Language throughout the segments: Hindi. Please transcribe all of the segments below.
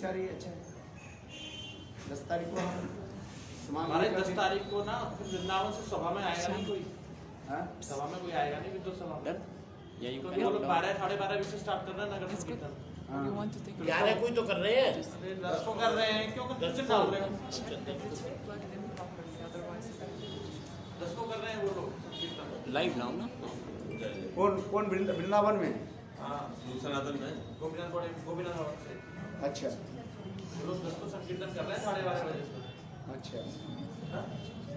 विचार ही अच्छा है। 10 तारीख को हम हमारे 10 तारीख को ना वृंदावन से सभा में आएगा नहीं कोई। हाँ? सभा में कोई आएगा नहीं विद्युत सभा में, यही क्योंकि वो लोग 12 साढ़े 12 बजे से स्टार्ट कर रहे हैं नगर कीर्तन। हाँ। 11 कोई तो कर रहे हैं, 10 को कर रहे हैं, क्यों 10 से डाल रहे हो? 10 को कर रहे हैं वो लोग कीर्तन। लाइव लाओ ना। कौन वृंदावन में? हाँ, सनातन में गोपीनाथ भवन से अच्छा वो लोग 10 को संकीर्तन कर रहे हैं 12:30 बजे से। अच्छा। हाँ?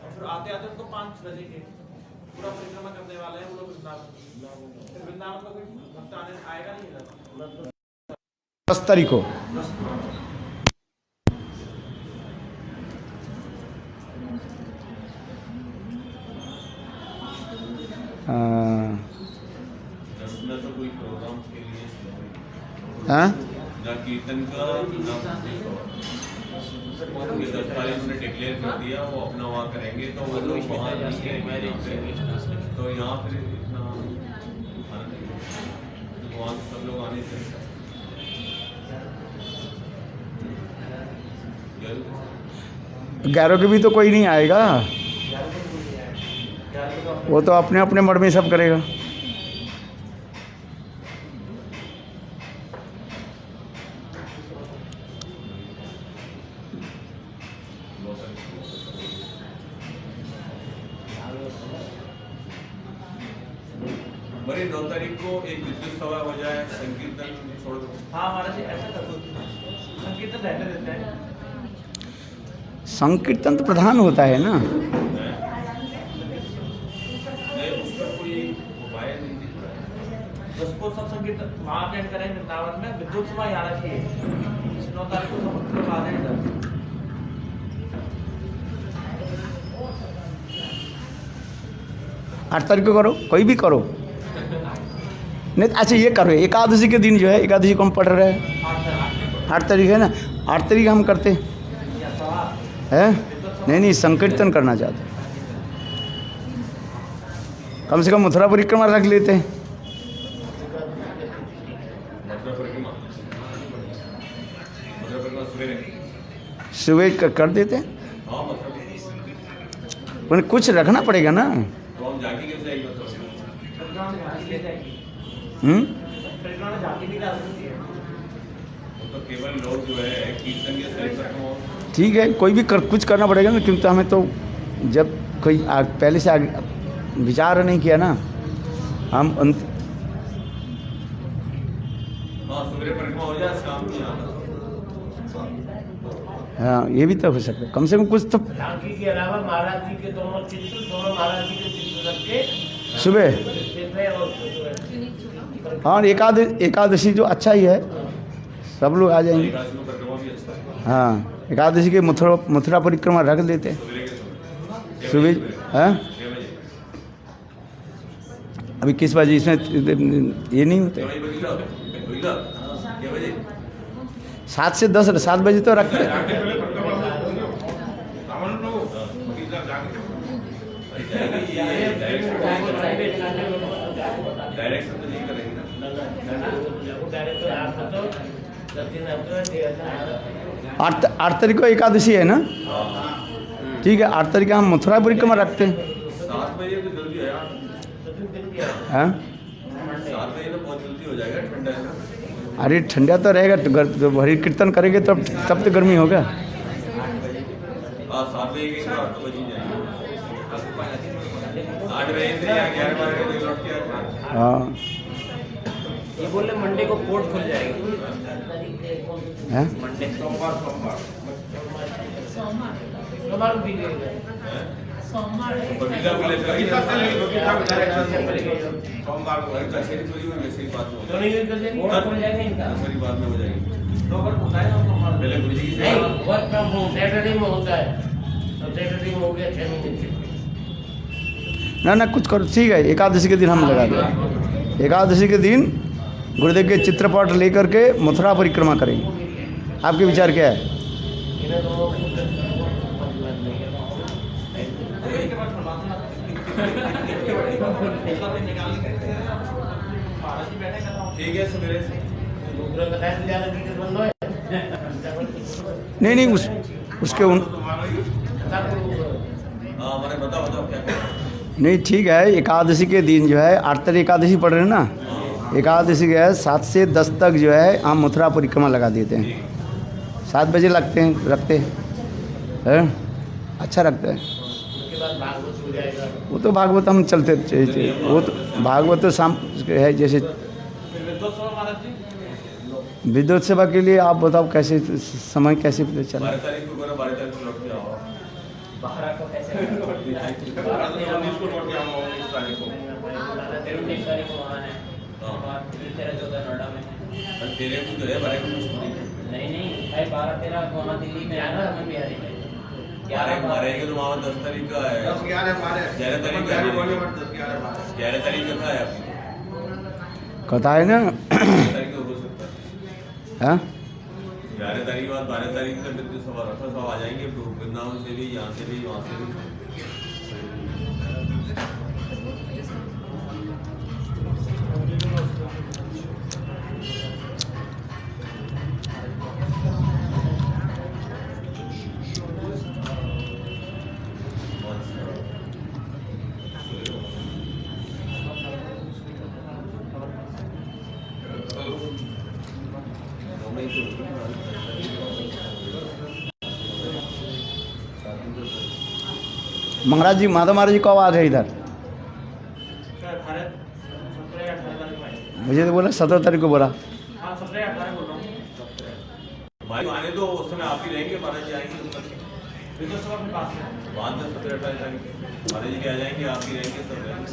और फिर आते आते उनको 5 बजे के पूरा परिक्रमा करने वाले हैं वो लोग वृंदावन। फिर वृंदावन का कोई भक्त आएगा नहीं इधर। 10 तारीख को ना तो कोई प्रोग्राम के लिए हाँ? ना कीर्तन का ना उनके 10 तारीख ने डिक्लेयर कर दिया वो अपना वहाँ करेंगे तो वो लोग वहाँ नहीं करेंगे तो यहाँ फिर इतना आना नहीं तो वहाँ सब लोग आने से 11 के भी तो कोई नहीं आएगा, वो तो अपने अपने मठ में सब करेगा। बड़ी 9 तारीख को एक विद्युत सभा हो जाए, संकीर्तन छोड़ दो। हाँ हमारा से ऐसा कर दो, संकीर्तन रहने देते हैं। संकीर्तन तो प्रधान होता है ना। नहीं उसका कोई उपाय नहीं दिख रहा है। 10 को सब संकीर्तन वहाँ अटेंड करें वृंदावन में, विद्युत सभा यहाँ रखिए। 9 तारीख को सब लोग आ जाए इधर। 8 तारीख को करो, कोई भी करो। नहीं अच्छा ये करो, एकादशी के दिन जो है, एकादशी को हम पढ़ रहे हैं 8 तारीख है ना, 8 तारीख हम करते हैं। नहीं संकीर्तन करना चाहते, कम से कम मथुरा परिक्रमा रख लेते हैं। मथुरा परिक्रमा सवेरे सुबह कर देते हैं, हाँ मथुरा पर कुछ रखना पड़ेगा ना। तो हम जाके कैसे आएंगे मथुरा? परिक्रमा में झांकी भी डाल सकती है। वो तो केवल लोग जो है कीर्तन के सही परिक्रमा ठीक है, कोई भी कुछ करना पड़ेगा ना, क्योंकि हमें तो जब कोई पहले से विचार नहीं किया ना हम हाँ सवेरे परिक्रमा हो जाए, शाम को यहाँ हाँ ये भी तो हो सकता है, कम से कम कुछ तो झांकी के अलावा महाराज जी के दोनों चित्र, दोनों महाराज जी के चित्र रख के सुबह। और हाँ एकादशी जो अच्छा ही है, सब लोग आ जाएंगे। एकादशी में परिक्रमा भी अच्छा है हाँ एकादशी के मथुरा परिक्रमा रख देते हैं सवेरे के सुबह। हाँ 6 बजे अभी किस बजे इसमें ये नहीं होते, 6 बजे 7 से 10 7 बजे तो रखते हैं। डायरेक्ट तो नहीं करेंगे ना। 8 तारीख को एकादशी है ना, ठीक है। 8 तारीख को हम मथुरा परिक्रमा रखते हैं। 7 बजे तो जल्दी है यार, हाँ 7 बजे तो बहुत जल्दी हो जाएगा, ठंडा है ना। अरे ठंडा तो रहेगा, तो हरि कीर्तन करेंगे तब तो गर्मी होगा। हाँ 7 बजे के बाद तो बज ही जाएंगे। 8 बजे से या 11-12 बजे लौट के आते हैं। हाँ ये बोले मंडे को कोर्ट खुल जाएगी। हैं? मंडे सोमवार भी गए बगीचा को लेकर सोमवार को कचहरी चोरी हुई, वैसे ही बात हो तो नहीं खुल जाएगा इनका। कचहरी बाद में हो जाएगी। तो अगर होता है ना तो पहले गुरु जी की नहीं सेवा वर्क फ्रॉम होम सैटरडे में होता है, तो सैटरडे में हो गया 6 महीने। ना कुछ करो, ठीक है। एकादशी के दिन हम लगा दें, एकादशी के दिन गुरुदेव के चित्रपट लेकर के मथुरा परिक्रमा करेंगे। आपके विचार क्या है? इन्हें दोनों को ठीक है सवेरे से दूसरा बताया ज़्यादा चीज़ें बंद हो नहीं नहीं उसके हाँ मैंने बताओ क्या नहीं ठीक है। एकादशी के दिन जो है आरती एकादशी पढ़ रहे हैं ना, एकादशी के 7 से 10 तक जो है हम मथुरा परिक्रमा लगा देते हैं। 7 बजे रखते हैं, अच्छा रखता है। उसके बाद भागवत हो जाएगा। वो तो भागवत हम चलते वो तो भागवत तो शाम है। जैसे विद्युत सेवा के लिए आप बताओ कैसे समय कैसे चला? 12 तारीख को 12 तारीख को लौट के आओ। 12 को कैसे 19 को लौट के आओ 19 तारीख को। 19 तारीख को वहाँ है और 13-14 नोएडा में है। तेरे को जो है 12 को नहीं भाई 12-13 वहाँ दिल्ली में आना रमन बिहारी में 11 मारेंगे तो वहाँ 10 तारीख का है। 11 तारीख का 11 तारीख का था आपकी कथा है ना। 11 तारीख को हो सकता है। हाँ 11 तारीख के बाद 12 तारीख तक विद्युत सभा रखा सब आ जाएंगे वृंदावन से भी, यहाँ से भी, वहाँ से भी। महाराज जी, माधव महाराज जी कब आ गए इधर? मुझे तो बोला 17 तारीख को बोला। भाई आने तो उस समय आप ही रहेंगे, महाराज जी आएंगे बाद में 17-18 तारीख महाराज जी के आ जाएंगे, आप ही रहेंगे, सब रहेंगे।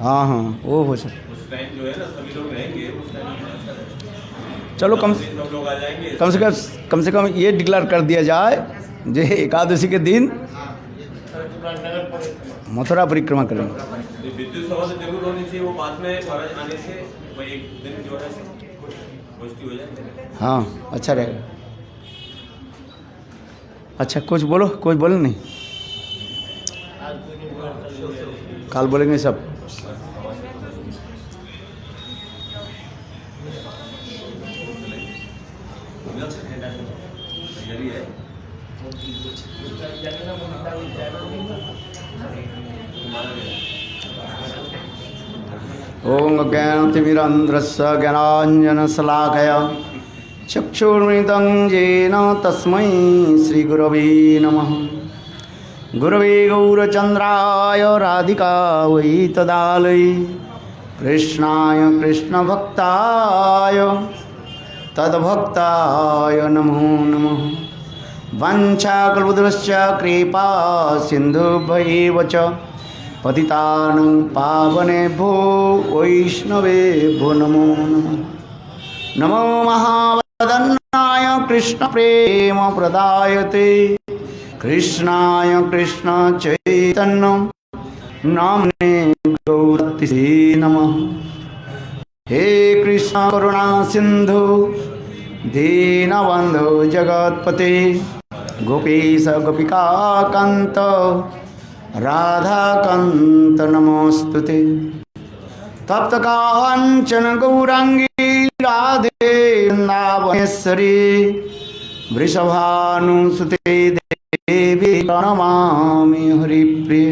हाँ हाँ वो हो सर। उस टाइम जो है ना सभी लोग रहेंगे उस टाइम। चलो सब लोग आ जाएंगे। कम से कम ये डिक्लेयर कर दिया जाए जो एकादशी के दिन मथुरा परिक्रमा करेंगे। विद्युत सभा तो जरूर होनी चाहिए, वो बाद में महाराज आने से वही एक दिन जो है पुष्टि हो जाएगी। हाँ अच्छा रहेगा। अच्छा कुछ बोलो, कुछ बोलो नहीं, कल बोलेंगे सब। ओम ज्ञानतिमिरन्ध्रस्य ज्ञानाञ्जनशलाकया चक्षुर्मृतं येन तस्मै श्रीगुरवे नमः। गुरवे गौरचन्द्राय राधिकायै तदालये कृष्णाय कृष्णभक्ताय तद्भक्ताय नमो नमः। वंशाकल्पतरुश्च कृपा सिन्धुभ्यैव च पतितानं पावनेभ्यो वैष्णवेभ्यो नमो नमः। नमो महावदन्नाय कृष्णप्रेम प्रदायते कृष्णाय कृष्ण चैतन्य नाम्ने गौरतिसे नमः। हे कृष्ण करुणा सिंधु दीनबंधु जगत्पते गोपीश गोपिका कांत राधाकांत नमोस्तुते। तप्त कांचन गौरांगी राधे वृंदावनेश्वरी वृषभानुसुते देवी प्रणमामि हरिप्रिय।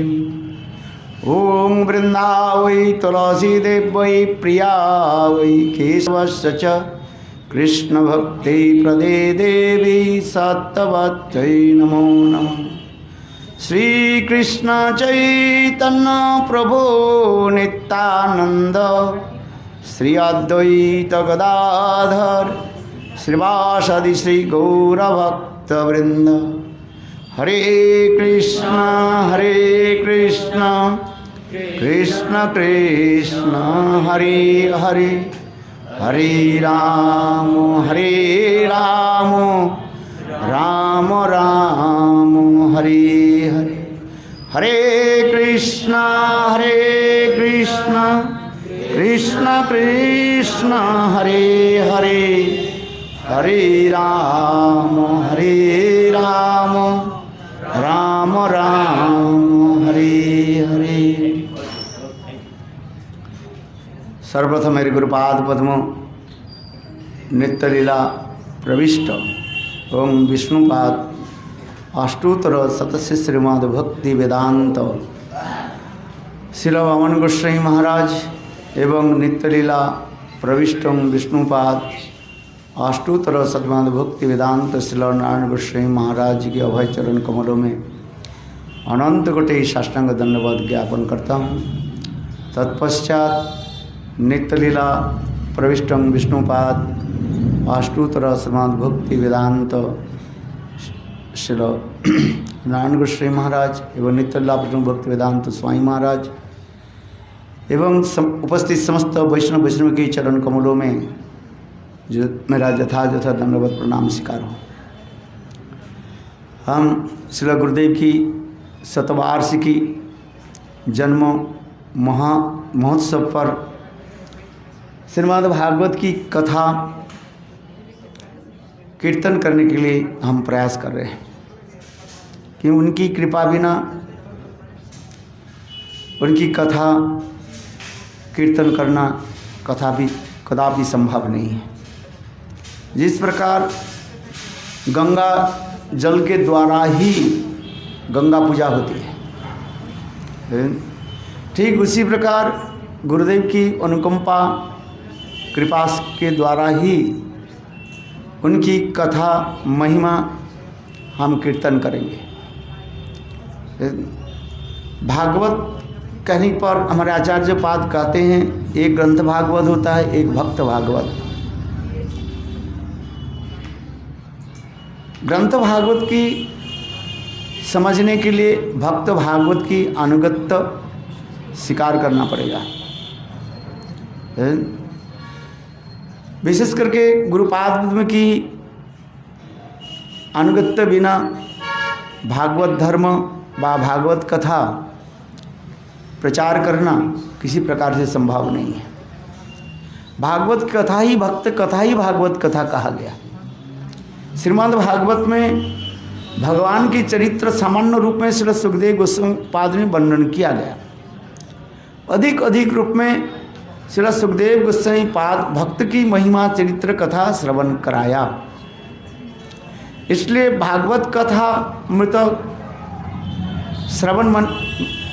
ओम वृंदावै तुलसी देवै प्रिया वै केशवस्य च कृष्ण भक्ति प्रदे देवी सत्यवत्यै नमो नमः। श्री कृष्ण चैतन्य प्रभु नित्यानंद श्री अद्वैत गदाधर श्रीवासदि श्री गौरभक्तवृंद। हरे कृष्ण कृष्ण कृष्ण हरे हरे हरे राम राम राम हरे हरे। हरे कृष्ण कृष्ण कृष्ण हरे हरे हरे राम राम राम हरे हरे। सर्वप्रथम मेरे गुरुपाद पद्म नित्य लीला प्रविष्ट ओम विष्णुपाद अष्टोत्तर शतस्य श्रीमद् भक्ति वेदांत श्रील वामन गोस्वामी महाराज एवं नित्यलीला प्रविष्टम विष्णुपाद अष्टोत्तर श्रीमद् भक्ति वेदांत श्रील नारायण गोस्वामी महाराज के अभय चरण कमलों में अनंत कोटि साष्टांग धन्यवाद ज्ञापन करता हूँ। तत्पश्चात नित्यलीला प्रविष्टम विष्णुपाद अष्टोत्तर श्रीमद् भक्ति वेदांत श्री नारायण गोस्वामी महाराज एवं नित्यलीला प्रविष्टम भक्ति वेदांत स्वामी महाराज एवं उपस्थित समस्त वैष्णव के चरण कमलों में जो मेरा यथायथ दंडवत प्रणाम स्वीकार हो। हम श्री गुरुदेव की शतवार्षिकी जन्म महोत्सव पर श्रीमद् भागवत की कथा कीर्तन करने के लिए हम प्रयास कर रहे हैं कि उनकी कृपा बिना उनकी कथा कीर्तन करना कदापि संभव नहीं है। जिस प्रकार गंगा जल के द्वारा ही गंगा पूजा होती है, ठीक उसी प्रकार गुरुदेव की अनुकंपा कृपा के द्वारा ही उनकी कथा महिमा हम कीर्तन करेंगे। भागवत कहने पर हमारे आचार्य पाद कहते हैं एक ग्रंथ भागवत होता है, एक भक्त भागवत। ग्रंथ भागवत की समझने के लिए भक्त भागवत की अनुगत्य स्वीकार करना पड़ेगा। विशेष करके गुरुपाद की अनुगत्य बिना भागवत धर्म व भागवत कथा प्रचार करना किसी प्रकार से संभव नहीं है। भागवत कथा ही भक्त कथा ही भागवत कथा कहा गया। श्रीमद् भागवत में भगवान की चरित्र सामान्य रूप में श्री सुखदेव गोस्वामी पाद में वर्णन किया गया। अधिक रूप में श्री सुखदेव गोस्वामी पाद भक्त की महिमा चरित्र कथा श्रवण कराया। इसलिए भागवत कथा मृत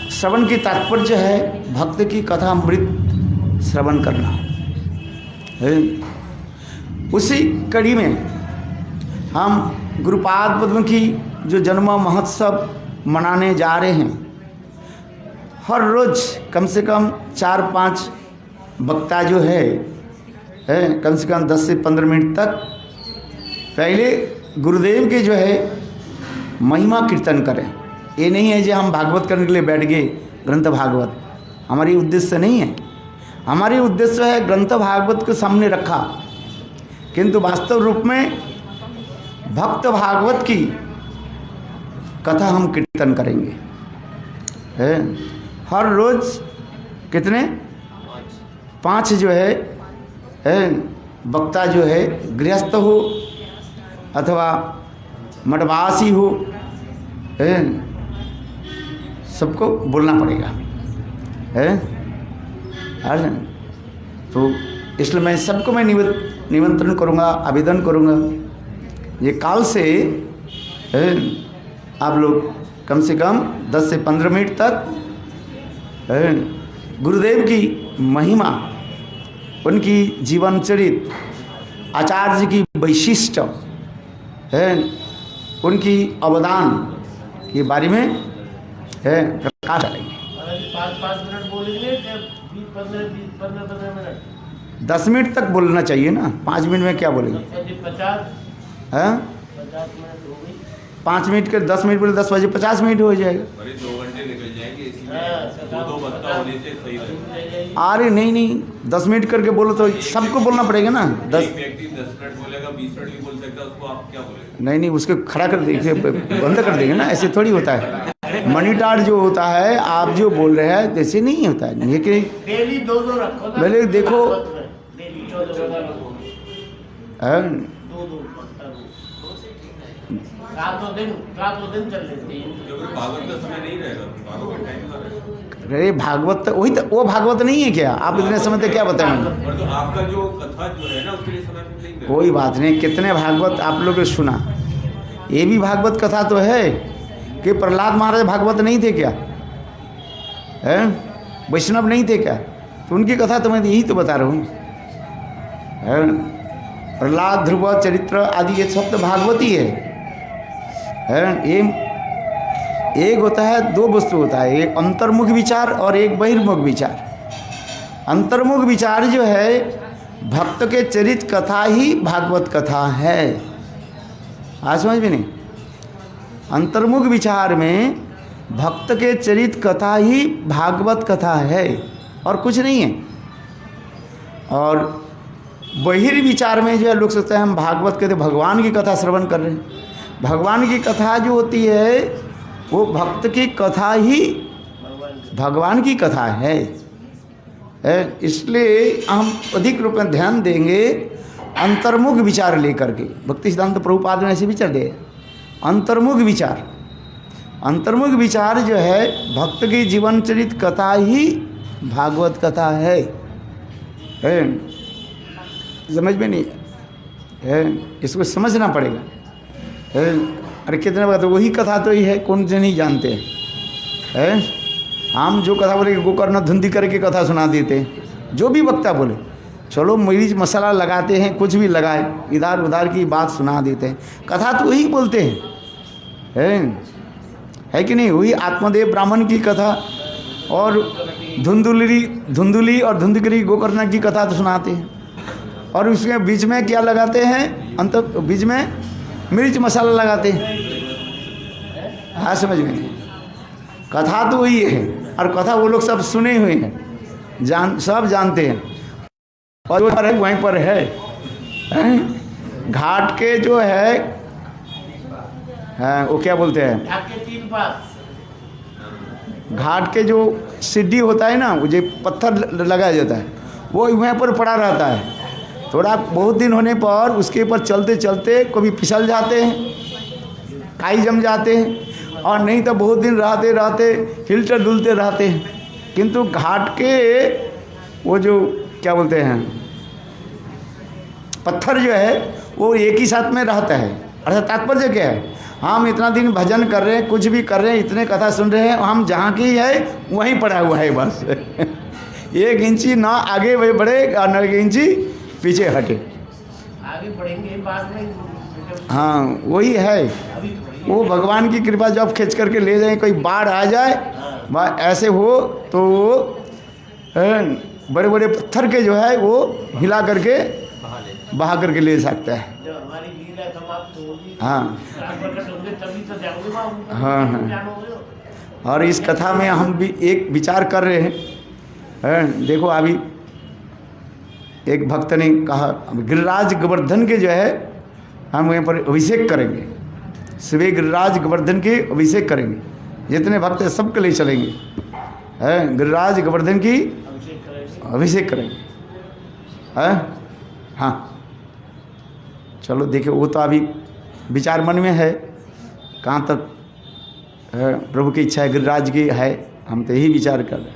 श्रवण की तात्पर्य है भक्त की कथा मृत श्रवण करना है। उसी कड़ी में हम गुरुपाद पद्म की जो जन्म महोत्सव मनाने जा रहे हैं, हर रोज कम से कम 4-5 वक्ता जो है कम से कम 10 से 15 मिनट तक पहले गुरुदेव के जो है महिमा कीर्तन करें। ये नहीं है जो हम भागवत करने के लिए बैठ गए ग्रंथ भागवत, हमारी उद्देश्य नहीं है। हमारी उद्देश्य है ग्रंथ भागवत को सामने रखा, किंतु वास्तव रूप में भक्त भागवत की कथा हम कीर्तन करेंगे। हर रोज कितने 5 जो है वक्ता जो है गृहस्थ हो अथवा मठवासी हो, सबको बोलना पड़ेगा तो इसलिए मैं सबको मैं निमंत्रण करूँगा, आवेदन करूँगा। ये काल से आप लोग कम से कम 10 से 15 मिनट तक गुरुदेव की महिमा, उनकी जीवन चरित्र, आचार्य की वैशिष्ट उनकी अवदान के बारे में प्रकाश डालेंगे। 5 मिनट बोलेंगे, 15 मिनट 10 मिनट तक बोलना चाहिए ना, 5 मिनट में क्या बोलेंगे? 50 मिनट हो गई। 5 मिनट के 10 मिनट बोले 10 बजे 50 मिनट हो जाएगा। 2 घंटे निकल जाएंगे, इसीलिए 2 बत्ता होने से सही रहेगा। अरे नहीं 10 मिनट करके बोलो तो सबको बोलना पड़ेगा ना। 10 व्यक्ति 10 मिनट बोलेगा, 20 मिनट भी बोल सकता है, उसको आप क्या बोलेंगे? नहीं उसको खड़ा कर देंगे, बंद कर देंगे ना, ऐसे थोड़ी होता है। मॉनिटर जो होता है, आप जो बोल रहे हैं जैसे नहीं होता है। ये कि डेली 2 रखो ना, पहले देखो डेली 14 रखो, 2 रातों दिन चल लेते हैं। भागवत का समय नहीं रहेगा, भागवत का टाइम रहेगा। अरे भागवत वही तो, वो भागवत नहीं है क्या? आप इतने समय तक क्या बताएंगे? और तो आपका जो कथा जो है ना उसके लिए समय नहीं रहेगा। कोई बात नहीं, कितने भागवत आप लोग ने सुना, ये भी भागवत कथा तो है कि प्रहलाद महाराज भागवत नहीं थे क्या, है वैष्णव नहीं थे क्या? तो उनकी कथा तो मैं यही तो बता रहा हूँ। प्रहलाद, ध्रुव चरित्र आदि ये सब तो भागवती है। ये एक होता है, दो वस्तु होता है, एक अंतर्मुख विचार और एक बहिर्मुख विचार। अंतर्मुख विचार जो है भक्त के चरित कथा ही भागवत कथा है। आज समझ में नहीं? अंतर्मुख विचार में भक्त के चरित कथा ही भागवत कथा है और कुछ नहीं है। और बहिर्विचार में जो है लोग सोचते हैं हम भागवत के तो भगवान की कथा श्रवण कर रहे हैं। भगवान की कथा जो होती है वो भक्त की कथा ही भगवान की कथा है। इसलिए हम अधिक रूप में ध्यान देंगे अंतर्मुख विचार लेकर के। भक्ति सिद्धांत प्रभुपाद ने ऐसे विचार दिए, अंतर्मुख विचार। अंतर्मुख विचार जो है भक्त की जीवन चरित कथा ही भागवत कथा है। समझ में नहीं है? इसको समझना पड़ेगा। अरे कितने बात, तो वही कथा तो ही है, कौन से नहीं जानते हैं? हम जो कथा बोले गोकर्ण धुंधी करके कथा सुना देते हैं, जो भी वक्ता बोले। चलो मिर्च मसाला लगाते हैं, कुछ भी लगाए, इधर उधर की बात सुना देते हैं। कथा तो वही बोलते हैं, है कि नहीं? वही आत्मदेव ब्राह्मण की कथा और धुंधुली और धुंधकरी गोकर्ण की कथा तो सुनाते हैं। और उसके बीच में क्या लगाते हैं? बीच में मिर्च मसाला लगाते हैं। हाँ, समझ में नहीं? कथा तो वही है और कथा वो लोग सब सुने हुए हैं, सब जानते हैं। और जो है वहीं पर है, घाट के जो है वो क्या बोलते हैं, घाट के जो सीढ़ी होता है ना, वो जो पत्थर लगाया जाता है वो वहीं पर पड़ा रहता है। थोड़ा बहुत दिन होने पर उसके ऊपर चलते चलते कभी फिसल जाते हैं, काई जम जाते हैं, और नहीं तो बहुत दिन रहते रहते हिलते डुलते रहते हैं। किंतु घाट के वो जो क्या बोलते हैं पत्थर जो है वो एक ही साथ में रहता है। अर्थात तात्पर्य क्या है, हम इतना दिन भजन कर रहे हैं, कुछ भी कर रहे हैं, इतने कथा सुन रहे हैं, हम जहाँ की है वहीं पड़ा हुआ है बस। 1 इंची ना आगे बढ़े और न 1 इंची पीछे हटे। आगे बढ़ेंगे बाद में। हाँ, वही है। वो भगवान की कृपा जब खींच करके ले जाए, कोई बाढ़ आ जाए ऐसे हो तो बड़े बड़े पत्थर के जो है वो हिला करके बहा करके ले सकता है। जब हमारी लीला समाप्त होगी, हाँ तभी तो जाओगे बाबू। हाँ। और इस कथा में हम भी एक विचार कर रहे हैं। देखो अभी एक भक्त ने कहा गिरिराज गोवर्धन के जो है हम यहाँ पर अभिषेक करेंगे, सुबह गिरिराज गोवर्धन के अभिषेक करेंगे। जितने भक्त हैं सबके लिए चलेंगे, गिरिराज गोवर्धन की अभिषेक करेंगे। हाँ, चलो देखिए, वो तो अभी विचार मन में है, कहाँ तक प्रभु की इच्छा है, गिरिराज की है, हम तो यही विचार कर रहे हैं।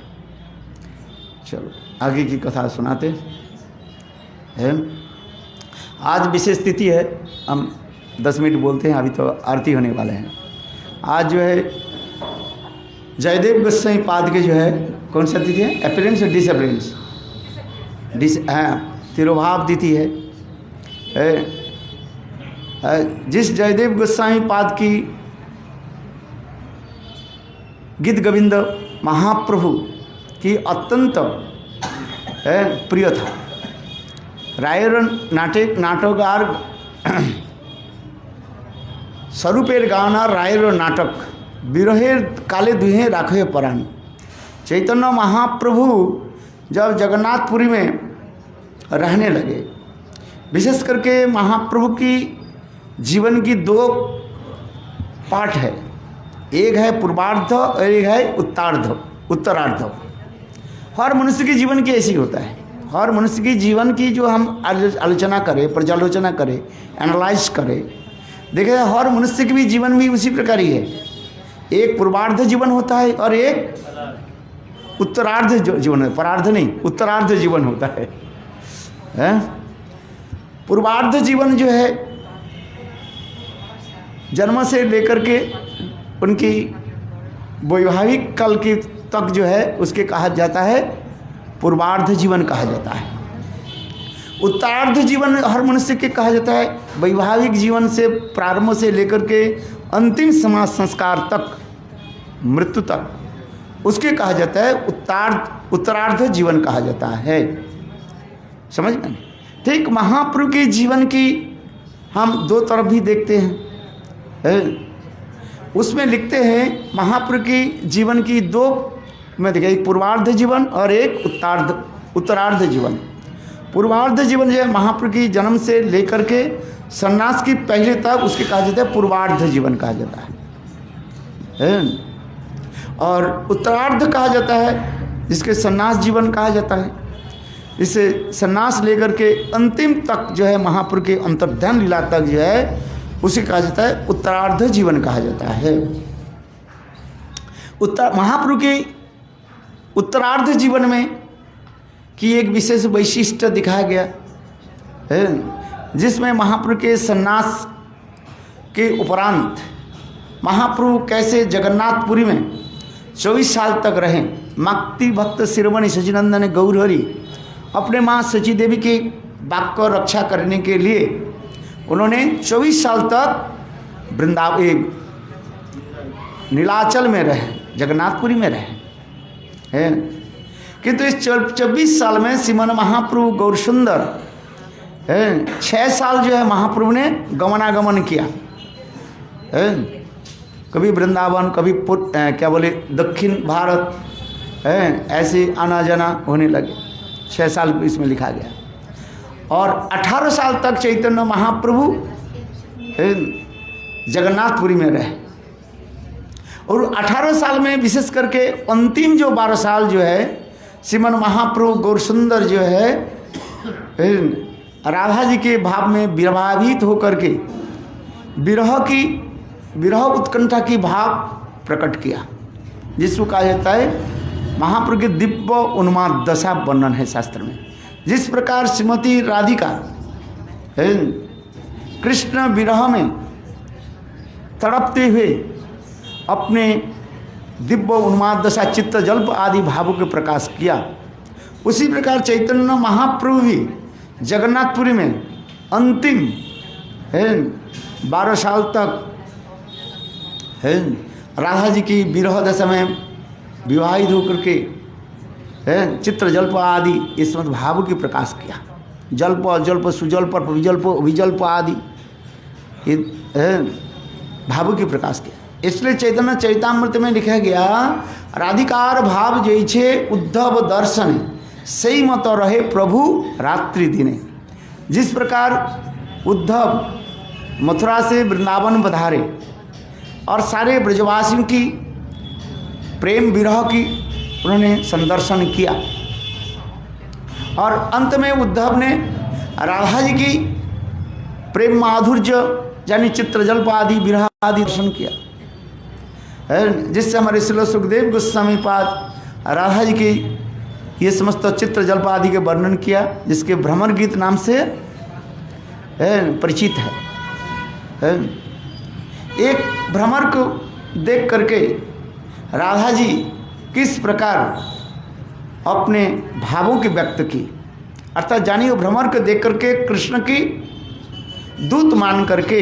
चलो आगे की कथा सुनाते हैं। आज विशेष तिथि है, हम 10 मिनट बोलते हैं, अभी तो आरती होने वाले हैं। आज जो है जयदेव गोस्वामी पाद के जो है कौन सा तिथि है? अप्रैल और डिसअप्रैल्स, तिरुभाव तिथि है। जिस जयदेव गोस्वामी पाद की गीत गोविंद महाप्रभु की अत्यंत प्रिय था। रायर नाटकार स्वरूपेर गाना रायर नाटक विरहेर काले दुहे राखे पराण। चैतन्य महाप्रभु जब जगन्नाथपुरी में रहने लगे, विशेष करके महाप्रभु की जीवन की 2 पार्ट है, एक है पूर्वार्ध और एक है उत्तरार्ध। हर मनुष्य के जीवन की ऐसी होता है। हर मनुष्य की जीवन की जो हम आलोचना करें, पर्यालोचना करें, एनालाइज करें, देखें हर मनुष्य के भी जीवन भी उसी प्रकार ही है। एक पूर्वार्ध जीवन होता है और एक उत्तरार्ध जीवन है, परार्ध नहीं, उत्तरार्ध जीवन होता है। पूर्वार्ध जीवन जो है जन्म से लेकर के उनकी वैवाहिक काल के तक जो है उसके कहा जाता है पूर्वार्ध जीवन कहा जाता है। उत्तरार्ध जीवन हर मनुष्य के कहा जाता है। वैवाहिक जीवन से प्रारंभ से लेकर के अंतिम समाज संस्कार तक, मृत्यु तक, उसके कहा जाता है उत्तरार्ध जीवन कहा जाता है। समझ में? ठीक महाप्रभु के जीवन की हम दो तरफ भी देखते हैं। उसमें लिखते हैं महाप्रभु की जीवन की दो में देखिए, एक पूर्वार्ध जीवन और एक उत्तरार्ध जीवन। पूर्वार्ध जीवन जो है महाप्रभु की जन्म से लेकर के सन्यास की पहले तक उसके कहा जाता है पूर्वार्ध जीवन कहा जाता है। और उत्तरार्ध कहा जाता है जिसके सन्यास जीवन कहा जाता है। इसे सन्यास लेकर के अंतिम तक जो है महाप्रभु के अंतर्ध्यान लीला तक जो है उसे कहा जाता है उत्तरार्ध जीवन कहा जाता है। महाप्रभु के उत्तरार्ध जीवन में की एक विशेष वैशिष्ट्य दिखाया गया है, जिसमें महाप्रभु के सन्यास के उपरांत महाप्रभु कैसे जगन्नाथपुरी में 24 साल तक रहे। माक्ति भक्त शिरोमणि सचिनंदन गौरहरि अपने माँ सची देवी के वाक को रक्षा करने के लिए उन्होंने 24 साल तक वृंदावन नीलाचल में रहे, जगन्नाथपुरी में रहे हैं। किंतु इस 24 साल में श्रीमन महाप्रभु गौर सुंदर 6 साल जो है महाप्रभु ने गमनागमन किया है। कभी वृंदावन, कभी क्या बोले दक्षिण भारत है, ऐसे आना जाना होने लगे। 6 साल इसमें लिखा गया। और 18 साल तक चैतन्य महाप्रभु जगन्नाथपुरी में रहे। और 18 साल में विशेष करके अंतिम जो 12 साल जो है श्रीमन महाप्रभु गौर सुंदर जो है राधा जी के भाव में विभावित होकर के विरह उत्कंठा की भाव प्रकट किया, जिसको कहा जाता है महाप्रभु के दिव्य उन्माद दशा वर्णन है शास्त्र में। जिस प्रकार श्रीमती राधिका कृष्ण विरह में तड़पते हुए अपने दिव्य उन्माद दशा चित्त जल्प आदि भावों के प्रकाश किया, उसी प्रकार चैतन्य महाप्रभु भी जगन्नाथपुरी में अंतिम 12 साल तक राधा जी की विरह दशा में विवाहित होकर के चित्र जल्प आदि इस भाव की प्रकाश किया। जल्प जल्प सुजल्प विजल्प विजल्प आदि भाव की प्रकाश किया। इसलिए चैतन्य चैतामृत में लिखा गया राधिकार भाव जैसे उद्धव दर्शन सही मत रहे प्रभु रात्रि दिने। जिस प्रकार उद्धव मथुरा से वृंदावन पधारे और सारे ब्रजवासियों की प्रेम विरह की उन्होंने संदर्शन किया, और अंत में उद्धव ने राधा जी की प्रेम माधुर्य यानी चित्रजल्प आदि विरह आदि दर्शन किया, जिससे हमारे श्रील सुखदेव गोस्वामी पाद राधा जी की ये समस्त चित्रजल्प आदि के वर्णन किया, जिसके भ्रमर गीत नाम से परिचित है। एक भ्रमर को देख करके राधा जी किस प्रकार अपने भावों की व्यक्त की, अर्थात जानिए वो भ्रमर को देख करके कृष्ण की दूत मान करके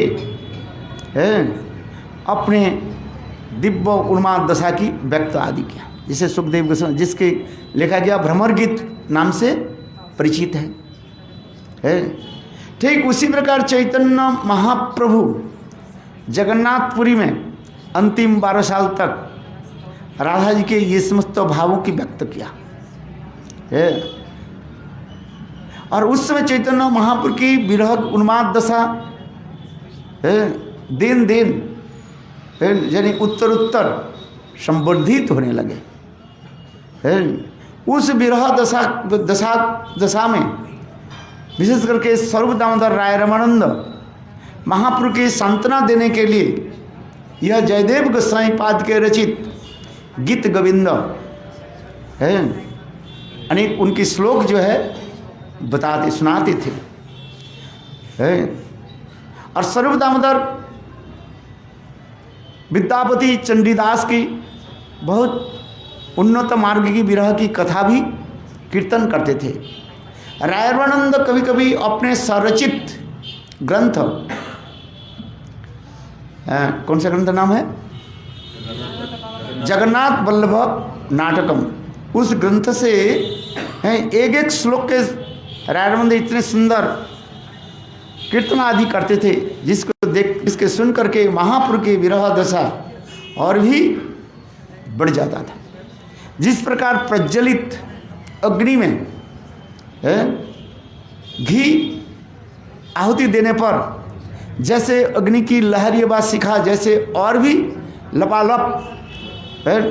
अपने दिव्य उन्माद दशा की व्यक्त आदि किया, जिसे सुखदेव गोस्वामी जिसके लिखा गया भ्रमर गीत नाम से परिचित है। ठीक उसी प्रकार चैतन्य महाप्रभु जगन्नाथपुरी में अंतिम 12 साल तक राधा जी के ये समस्त भावों की व्यक्त किया है। और उस समय चैतन्य महाप्रभु की विरह उन्माद दशा दिन दिन यानी उत्तर संवर्धित होने लगे। उस विरह दशा में विशेष करके स्वरूप दामोदर राय रामानंद महाप्रभु की सांत्वना देने के लिए यह जयदेव गोस्वामी पाद के रचित गीत गोविंद है, यानी उनकी श्लोक जो है बताते सुनाते थे। और स्वरूप दामोदर विद्यापति चंडीदास की बहुत उन्नत मार्ग की विरह की कथा भी कीर्तन करते थे। रायरवानंद कभी कभी अपने स्वरचित ग्रंथ, कौन सा ग्रंथ नाम है, जगन्नाथ वल्लभ नाटकम, उस ग्रंथ से एक एक श्लोक के रायरवानंद इतने सुंदर कीर्तन आदि करते थे जिसके सुन करके महापुरुष की विरह दशा और भी बढ़ जाता था। जिस प्रकार प्रज्वलित अग्नि में घी आहुति देने पर जैसे अग्नि की लहर व शिखा जैसे और भी लपालप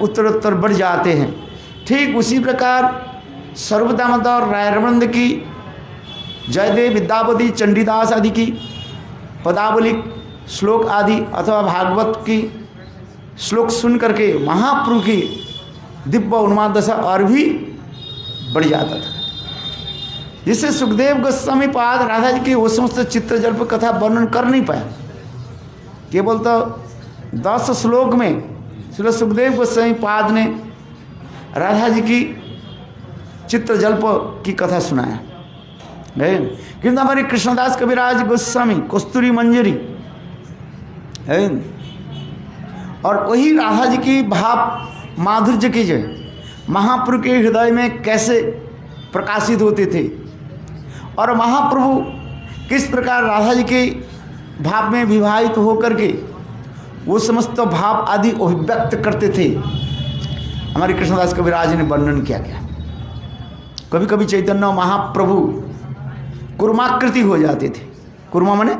उत्तरोत्तर बढ़ जाते हैं, ठीक उसी प्रकार सर्वदामद और रायरवानंद की जयदेव विद्यापति चंडीदास आदि की पदावली श्लोक आदि अथवा भागवत की श्लोक सुन करके महाप्रभु की दिव्य उन्माद दशा और भी बढ़ जाता था, जिससे सुखदेव गोस्वामी पाद राधा जी की वो समस्त चित्रजल्प कथा वर्णन कर नहीं पाया। केवल तो 10 श्लोक में श्री सुखदेव गोस्वामी पाद ने राधा जी की चित्रजल्प की कथा सुनाया है। किंतु हमारे कृष्णदास कविराज गोस्वामी कस्तूरी मंजरी है, और वही राधा जी की भाव माधुर्य की जय महाप्रभु के हृदय में कैसे प्रकाशित होते थे, और महाप्रभु किस प्रकार राधा जी के भाव में विवाहित होकर के वो समस्त भाव आदि अभिव्यक्त करते थे, हमारे कृष्णदास कविराज ने वर्णन किया गया। कभी कभी चैतन्य महाप्रभु कुर्माकृति हो जाते थे, कुर्मा माने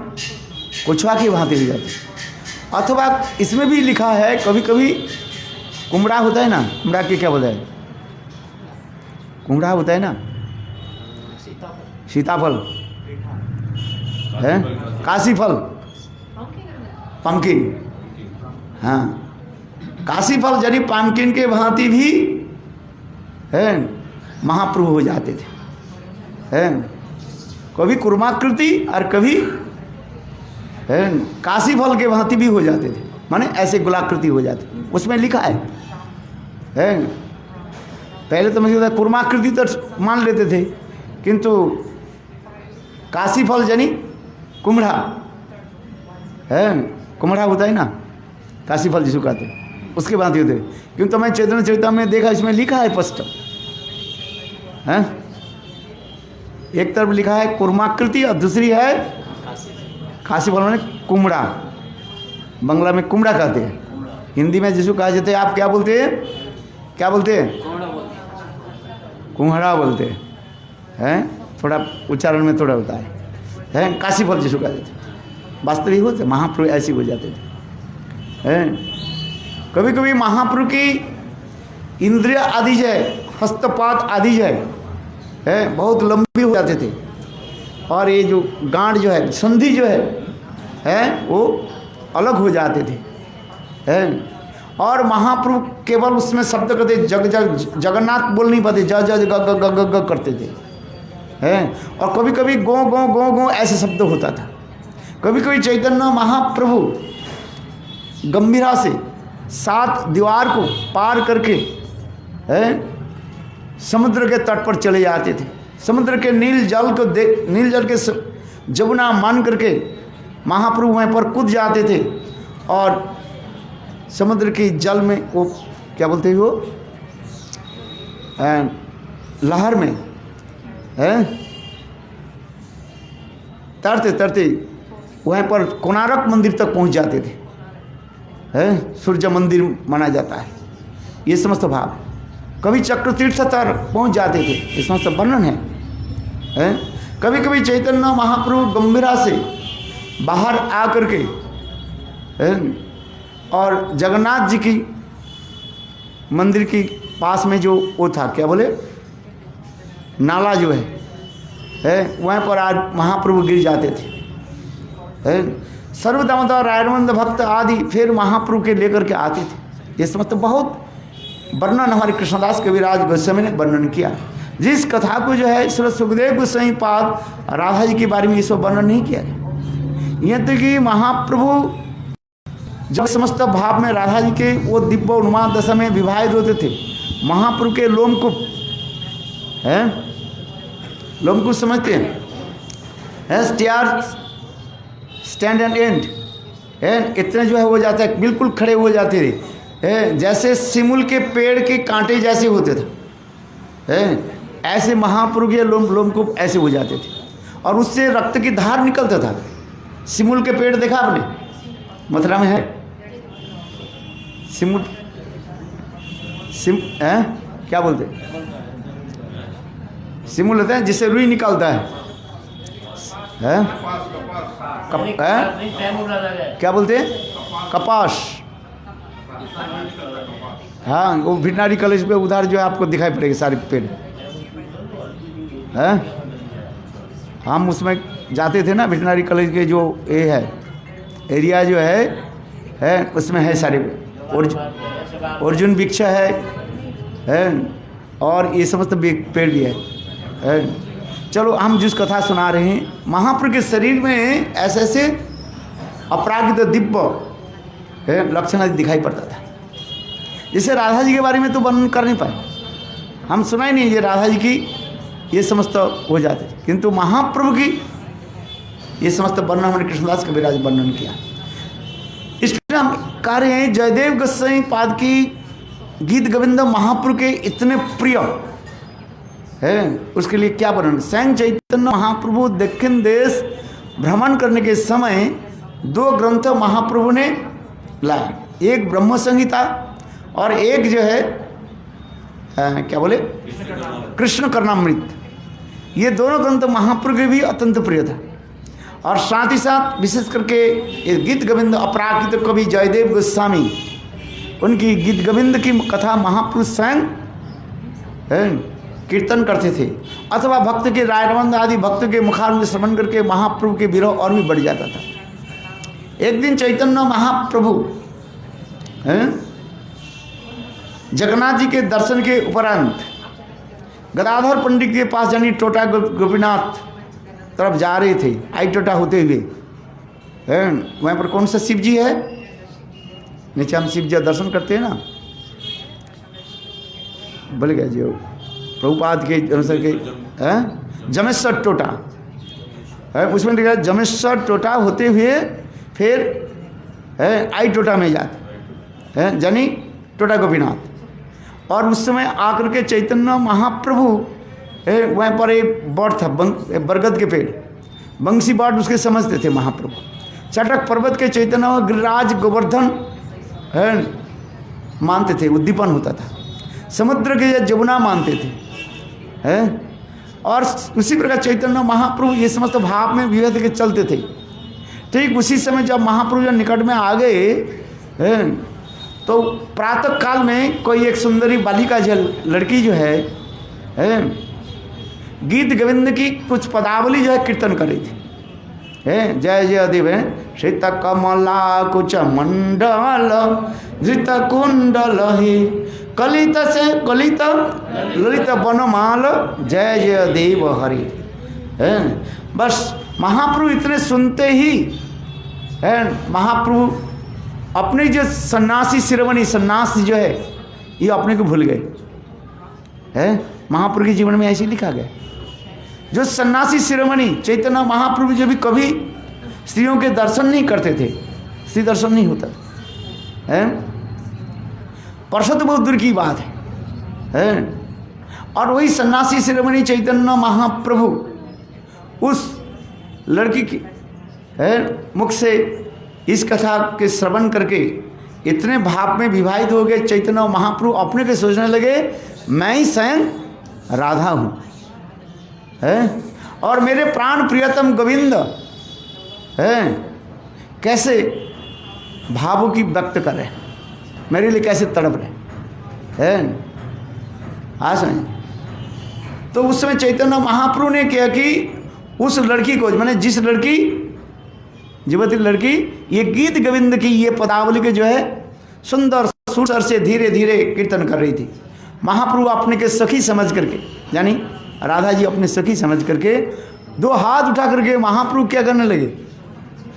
कुछवा की भांति हो जाते, अथवा इसमें भी लिखा है कभी कभी कुमड़ा होता है ना, कुमड़ा के क्या बोलता है, कुमड़ा होता है ना, सीताफल है, काशी फल, पम्पकिन, हाँ काशी फल यानी पम्पकिन के भांति भी है महाप्रभु हो जाते थे, है कभी कुर्माकृति और कभी है काशी फल के भांति भी हो जाते थे, माने ऐसे गुलाकृति हो जाते, उसमें लिखा है। पहले तो मुझे कुर्माकृति तो मान लेते थे, किंतु काशी फल यानी कुम्हड़ा है, कुम्हड़ा होता है ना काशी फल जिसको कहते हैं, उसके भांति होते, क्योंकि मैं चैतन्य चरिता में देखा इसमें लिखा है स्पष्ट है, एक तरफ लिखा है कुर्माकृति और दूसरी है काशी फल माने कुम्हड़ा, बंगला में कुम्हड़ा कहते हैं, हिंदी में जिसको कहा जाता है आप क्या बोलते हैं, क्या बोलते हैं, कुम्हड़ा बोलते हैं, थोड़ा उच्चारण में थोड़ा होता है काशी फल जिसको कहा जाता है, वास्तविक होते महाप्रभु ऐसे हो जाते थे। कभी कभी महाप्रभु की इंद्रिय आदि जो है, हस्तपात आदि जो है बहुत लंबी हो जाते थे, और ये जो गांठ जो है संधि जो है वो अलग हो जाते थे, और महाप्रभु केवल उसमें शब्द करते जगन्नाथ बोल नहीं पाते, ज ज ग ग ग ग करते थे, और कभी कभी गो गो गो गो ऐसे शब्द होता था। कभी कभी चैतन्य महाप्रभु गंभीरा से 7 दीवार को पार करके समुद्र के तट पर चले जाते थे, समुद्र के नील जल को नील जल के जमुना मान करके महाप्रभु वहीं पर कूद जाते थे, और समुद्र के जल में वो क्या बोलते हैं वो लहर में तैरते तैरते वहीं पर कोणार्क मंदिर तक पहुंच जाते थे, सूर्य मंदिर माना जाता है ये समस्त भाव। कभी चक्र तीर्थ तक पहुंच जाते थे, ये समस्त वर्णन है। कभी कभी चैतन्य महाप्रभु गंभीरा से बाहर आ करके और जगन्नाथ जी की मंदिर की पास में जो वो था क्या बोले नाला जो है वहाँ पर आज महाप्रभु गिर जाते थे। सर्वदामोदर रायरवानंद भक्त आदि फिर महाप्रभु के लेकर के आते थे। ये समस्त बहुत वर्णन हमारे कृष्णदास कविराज गोस्वामी ने वर्णन किया। जिस कथा को जो है श्री सुखदेव गोस्वामी पाद राधा जी के बारे में ये सब वर्णन नहीं किया गया। यहाँ तक कि महाप्रभु जब समस्त भाव में राधा जी के वो दिव्य उन्माद दशा में विवाहित होते थे, महाप्रभु के लोमकूप है, लोमकूप समझते हैं, स्टैंड एंड एंड है, इतने जो है हो जाता है, बिल्कुल खड़े हो जाते थे, जैसे सिमुल के पेड़ के कांटे जैसे होते थे, ऐसे महाप्रभु के लोमकूप ऐसे हो जाते थे और उससे रक्त की धार निकलता था। सिमुल के पेड़ देखा आपने, मथुरा में है सिमुल, क्या बोलते हैं, सिमुल होता है जिससे रुई निकलता है, क्या बोलते हैं, कपास। हाँ, वो वेटनरी कॉलेज पे उधर जो है आपको दिखाई पड़ेगा सारे पेड़, हैं। हम उसमें जाते थे ना, वेटनरी कॉलेज के जो ये है एरिया जो है उसमें है सारे अर्जुन वृक्ष है और ये समस्त पेड़ भी है। चलो हम जिस कथा सुना रहे हैं, महाप्रभु के शरीर में ऐसे ऐसे अपरागित दिव्य लक्षण आदि दिखाई पड़ता था। जैसे राधा जी के बारे में तो वर्णन कर नहीं पाए, हम सुना ही नहीं, ये राधा जी की ये समस्त हो जाते, किंतु महाप्रभु की ये समस्त वर्णन हमने कृष्णदास कविराज वर्णन किया। इसलिए हम कह रहे हैं जयदेव गोसाई पाद की गीत गोविंद महाप्रभु के इतने प्रिय है, उसके लिए क्या वर्णन। स्वयं चैतन्य महाप्रभु दक्षिण देश भ्रमण करने के समय 2 ग्रंथ महाप्रभु ने लाए, एक ब्रह्म संहिता और एक जो है क्या बोले, कृष्ण कर्णामृत। ये दोनों ग्रंथ महाप्रभु के भी अत्यंत प्रिय था। और साथ ही साथ विशेष करके ये गीत गोविंद अपराकृत कवि जयदेव गोस्वामी, उनकी गीत गोविंद की कथा महाप्रभु स्वयं कीर्तन करते थे, अथवा भक्त के रायरवंद आदि भक्त के मुखार श्रवण करके महाप्रभु के विरह और भी बढ़ जाता था। एक दिन चैतन्य महाप्रभु जगन्नाथ जी के दर्शन के उपरांत गदाधर पंडित के पास यानी टोटा गोपीनाथ तरफ जा रहे थे, आई टोटा होते हुए। वहाँ पर कौन सा शिव जी है, नीचे हम शिव जी दर्शन करते हैं ना, बोल गया जो प्रभुपाद के अनुसार के जमेश्वर टोटा है, उसमें लिखा जमेश्वर टोटा होते हुए फिर आई टोटा में जाते हैं, यानी टोटा गोपीनाथ। और उस समय आकर के चैतन्य महाप्रभु वहाँ पर एक बड़ था, बरगद के पेड़, बंसी बाट उसके समझते थे महाप्रभु। चटक पर्वत के चैतन्य गिरिराज गोवर्धन मानते थे, उद्दीपन होता था। समुद्र के जमुना मानते थे, और उसी प्रकार चैतन्य महाप्रभु ये समस्त भाव में विभेद के चलते थे। ठीक उसी समय जब महाप्रभु जब निकट में आ गए, तो प्रातः काल में कोई एक सुंदरी बालिका लड़की जो है गीत गोविंद की कुछ पदावली जो है कीर्तन कर रही थी। जय जय देव श्रीत कमला कुच मंडल धृत कुंडल ही कलित से कलित ललित बनमाल जय जय देव हरि। बस महाप्रभु इतने सुनते ही महाप्रभु अपने जो सन्यासी शिरोमणि सन्यास जो है ये अपने को भूल गए। महाप्रभु के जीवन में ऐसे लिखा गया, जो सन्यासी शिरोमणि चैतन्य महाप्रभु जो भी कभी स्त्रियों के दर्शन नहीं करते थे, स्त्री दर्शन नहीं होता है, परसों तो बहुत दूर की बात है। और वही सन्यासी शिरोमणि चैतन्य महाप्रभु उस लड़की की मुख से इस कथा के श्रवण करके इतने भाव में विवाहित हो गए। चैतन्य महाप्रभु अपने के सोचने लगे मैं ही स्वयं राधा हूँ, और मेरे प्राण प्रियतम गोविंद कैसे भावों की व्यक्त कर रहे, मेरे लिए कैसे तड़प रहे हाँ समझ। तो उस समय चैतन्य महाप्रभु ने किया कि उस लड़की को, मैंने जिस लड़की युवती लड़की ये गीत गोविंद की ये पदावली के जो है सुंदर सुर से धीरे धीरे कीर्तन कर रही थी, महाप्रभु अपने के सखी समझ करके, यानी राधा जी अपने सखी समझ करके 2 हाथ उठा करके महाप्रभु क्या करने लगे,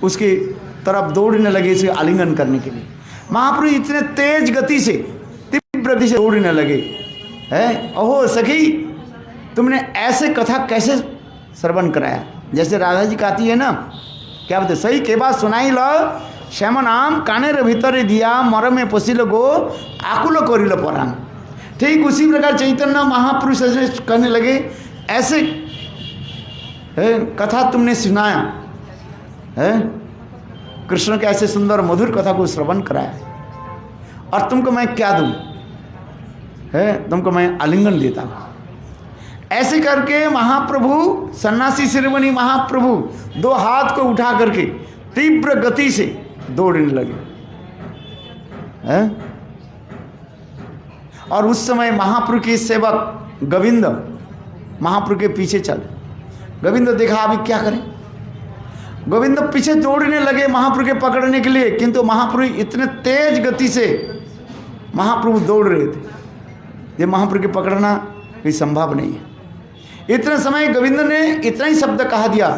उसके तरफ दौड़ने लगे इसे आलिंगन करने के लिए। महाप्रभु इतने तेज गति से, तीव्र गति से दौड़ने लगे। है ओहो सखी, तुमने ऐसे कथा कैसे श्रवण कराया? जैसे राधा जी कहती है ना, क्या बोलते, सही के बात सुनाई लो श्याम नाम कानेर भीतर दिया मरमे पशिल गो आकुल करिल पराम। ठीक उसी प्रकार चैतन्य महापुरुष कहने लगे, ऐसे कथा तुमने सुनाया है, कृष्ण के ऐसे सुंदर मधुर कथा को श्रवण कराया, और तुमको मैं क्या दूं? है तुमको मैं आलिंगन देता हूं। ऐसे करके महाप्रभु, सन्यासी शिरोमणि महाप्रभु दो हाथ को उठा करके तीव्र गति से दौड़ने लगे। हैं? और उस समय महाप्रभु के सेवक गोविंद महाप्रभु के पीछे चले। गोविंद देखा अभी क्या करें, गोविंद पीछे दौड़ने लगे महाप्रभु के पकड़ने के लिए, किंतु महाप्रभु इतने तेज गति से महाप्रभु दौड़ रहे थे, ये महाप्रभु के पकड़ना कोई संभव नहीं है। इतने समय गोविंद ने इतना ही शब्द कहा दिया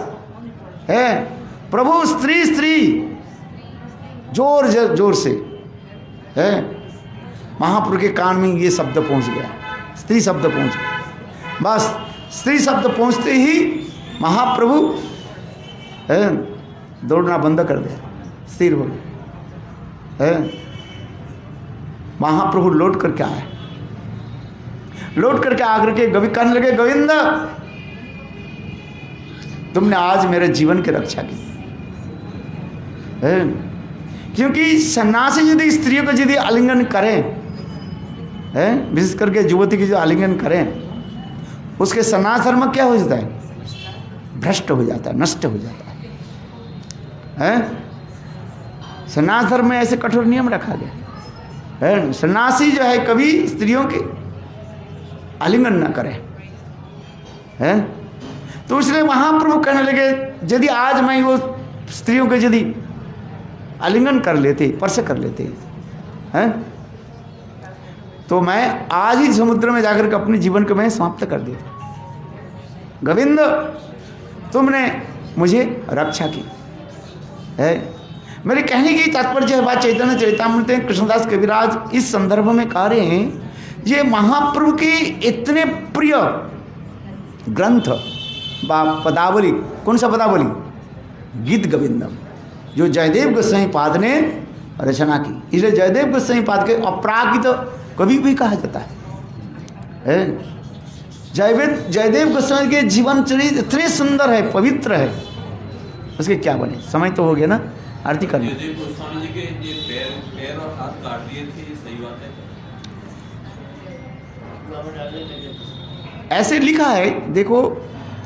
है, प्रभु स्त्री स्त्री, जोर जोर से है। महाप्रभु के कान में ये शब्द पहुंच गया, स्त्री शब्द पहुंच गया। बस स्त्री शब्द पहुंचते ही महाप्रभु है दौड़ना बंद कर दिया, स्थिर हो गए। है महाप्रभु लौट करके आए, लौट करके आकर के कहने लगे, गोविंद तुमने आज मेरे जीवन की रक्षा की है। क्योंकि सन्यासी यदि स्त्रियों को यदि आलिंगन करें, है विशेष करके युवती की जो आलिंगन करें, उसके सन्यास धर्म क्या हो जाता है? भ्रष्ट हो जाता है, नष्ट हो जाता है। सन्यास धर्म में ऐसे कठोर नियम रखा गया है, सन्यासी जो है कभी स्त्रियों के आलिंगन न करे। है तो इसलिए महाप्रभु कहने लगे, यदि आज मैं वो स्त्रियों के यदि आलिंगन कर लेते, स्पर्श कर लेते हैं, तो मैं आज ही समुद्र में जाकर के अपने जीवन को मैं समाप्त कर देता। गोविंद तुमने मुझे रक्षा की है। मेरे कहने की तात्पर्य है, बात चैतन्य चरितामृत में कृष्णदास कविराज इस संदर्भ में कह रहे हैं, ये महाप्रभु के इतने प्रिय ग्रंथ पदावली, कौन सा पदावली? गीत गोविंदम, जो जयदेव गोस्वामी पाद ने रचना की। इसलिए जयदेव गोस्वामी पाद के अपराकित कभी भी कहा जाता है। जयदेव गोस्वामी के जीवन चरित्र इतने सुंदर है, पवित्र है, उसके क्या बने। समय तो हो गया ना, आरती करनी। जयदेव गोस्वामी जी के ये पैर और हाथ काट दिए थे, ये सही बात है? ऐसे लिखा है, देखो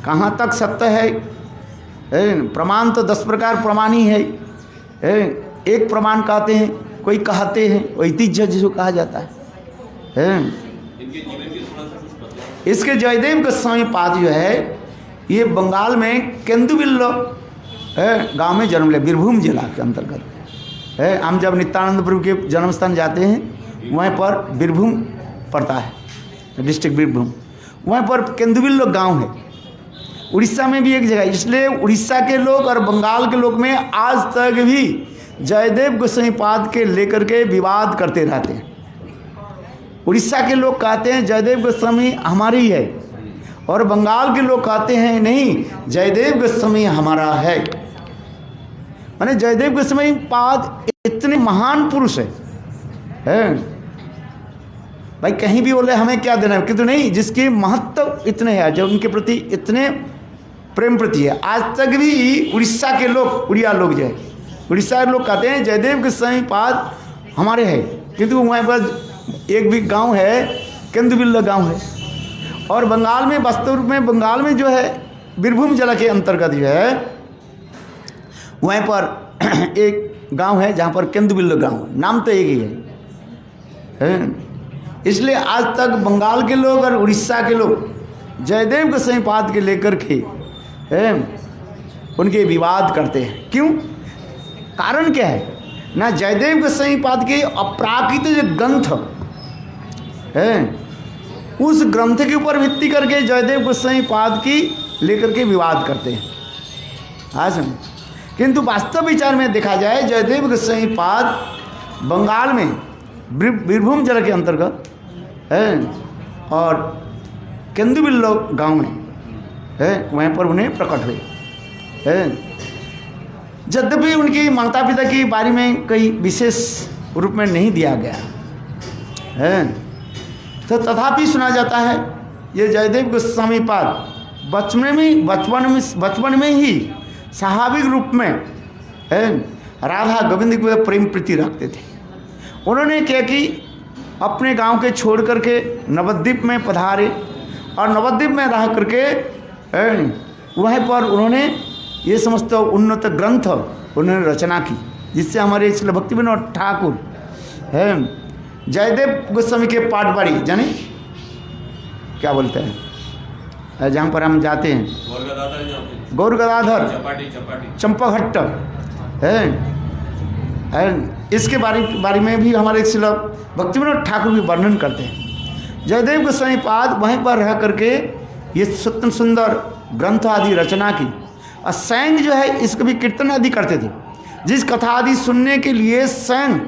कहाँ तक सत्य है। प्रमाण तो 10 प्रकार प्रमाण ही है। एक प्रमाण कहते हैं, कोई कहते हैं ऐतिह्य जिसको कहा जाता है। इनके जीवन की थोड़ा सा कुछ बदलाव। इसके जयदेव गोस्वामी पाद जो है, ये बंगाल में केंदुबिल्लो गांव में जन्म लिया, बीरभूम जिला के अंतर्गत है। हम जब नित्यानंद प्रभु के जन्म स्थान जाते हैं, वहाँ पर बीरभूम पड़ता है, डिस्ट्रिक्ट बीरभूम, वहाँ पर केंदुबिल्लो गांव है। उड़ीसा में भी एक जगह, इसलिए उड़ीसा के लोग और बंगाल के लोग में आज तक भी जयदेव गोस्वामी पाद के लेकर के विवाद करते रहते हैं। उड़ीसा के लोग कहते हैं जयदेव गोस्वामी हमारी है, और बंगाल के लोग कहते हैं नहीं, जयदेव गोस्वामी हमारा है। माने जयदेव गोस्वामी पाद इतने महान पुरुष है। भाई कहीं भी बोले हमें क्या देना है, किंतु नहीं, जिसके महत्व इतने हैं, जो उनके प्रति इतने प्रेम प्रति है। आज तक भी उड़ीसा के लोग, उड़िया लोग जो है, उड़ीसा के लोग कहते हैं जयदेव गोस्वामी पाद हमारे हैं, किंतु वहाँ पर एक भी गांव है, केंदुबिल्लो गांव है। और बंगाल में, वास्तव में बंगाल में जो है बीरभूम जिला के अंतर्गत जो है, वहाँ पर एक गांव है जहाँ पर केंदुबिल्लो गांव, नाम तो एक ही है। इसलिए आज तक बंगाल के लोग और उड़ीसा के लोग जयदेव गोस्वामी पाद के लेकर के उनके विवाद करते हैं। क्यों? कारण क्या है ना, जयदेव गोस्वामी पाद के अपराकित जो ग्रंथ है, उस ग्रंथ के ऊपर भित्ति करके जयदेव गोस्वामी पाद की लेकर के विवाद करते हैं। हाँ सुन, किंतु वास्तव विचार में देखा जाए जयदेव गोस्वामी पाद बंगाल में बीरभूम जिला के अंतर्गत है और केंदुबिल्लो गांव में है, वहीं पर उन्हें प्रकट हुए है। यद्यपि उनकी माता पिता की बारे में कोई विशेष रूप में नहीं दिया गया है, तो तथापि सुना जाता है ये जयदेव गोस्वामी पाद बचपन में ही स्वाभाविक रूप में है राधा गोविंद के प्रेम प्रीति रखते थे। उन्होंने क्या कि अपने गांव के छोड़ करके नवद्वीप में पधारे और नवद्वीप में रह करके वहीं पर उन्होंने ये समस्त उन्नत ग्रंथ उन्होंने रचना की, जिससे हमारे श्री भक्ति विनोद ठाकुर है जयदेव गोस्वामी के पाठ बाड़ी जाने क्या बोलते हैं जहाँ पर हम जाते हैं गौर गदाधर चंपाघट्ट है, इसके बारे में भी हमारे श्री भक्ति विनोद ठाकुर भी वर्णन करते हैं। जयदेव गोस्वामी पाद वहीं पर रह करके ये सुंदर ग्रंथ आदि रचना की और स्वयं जो है इसको भी कीर्तन आदि करते थे। जिस कथा आदि सुनने के लिए स्वयं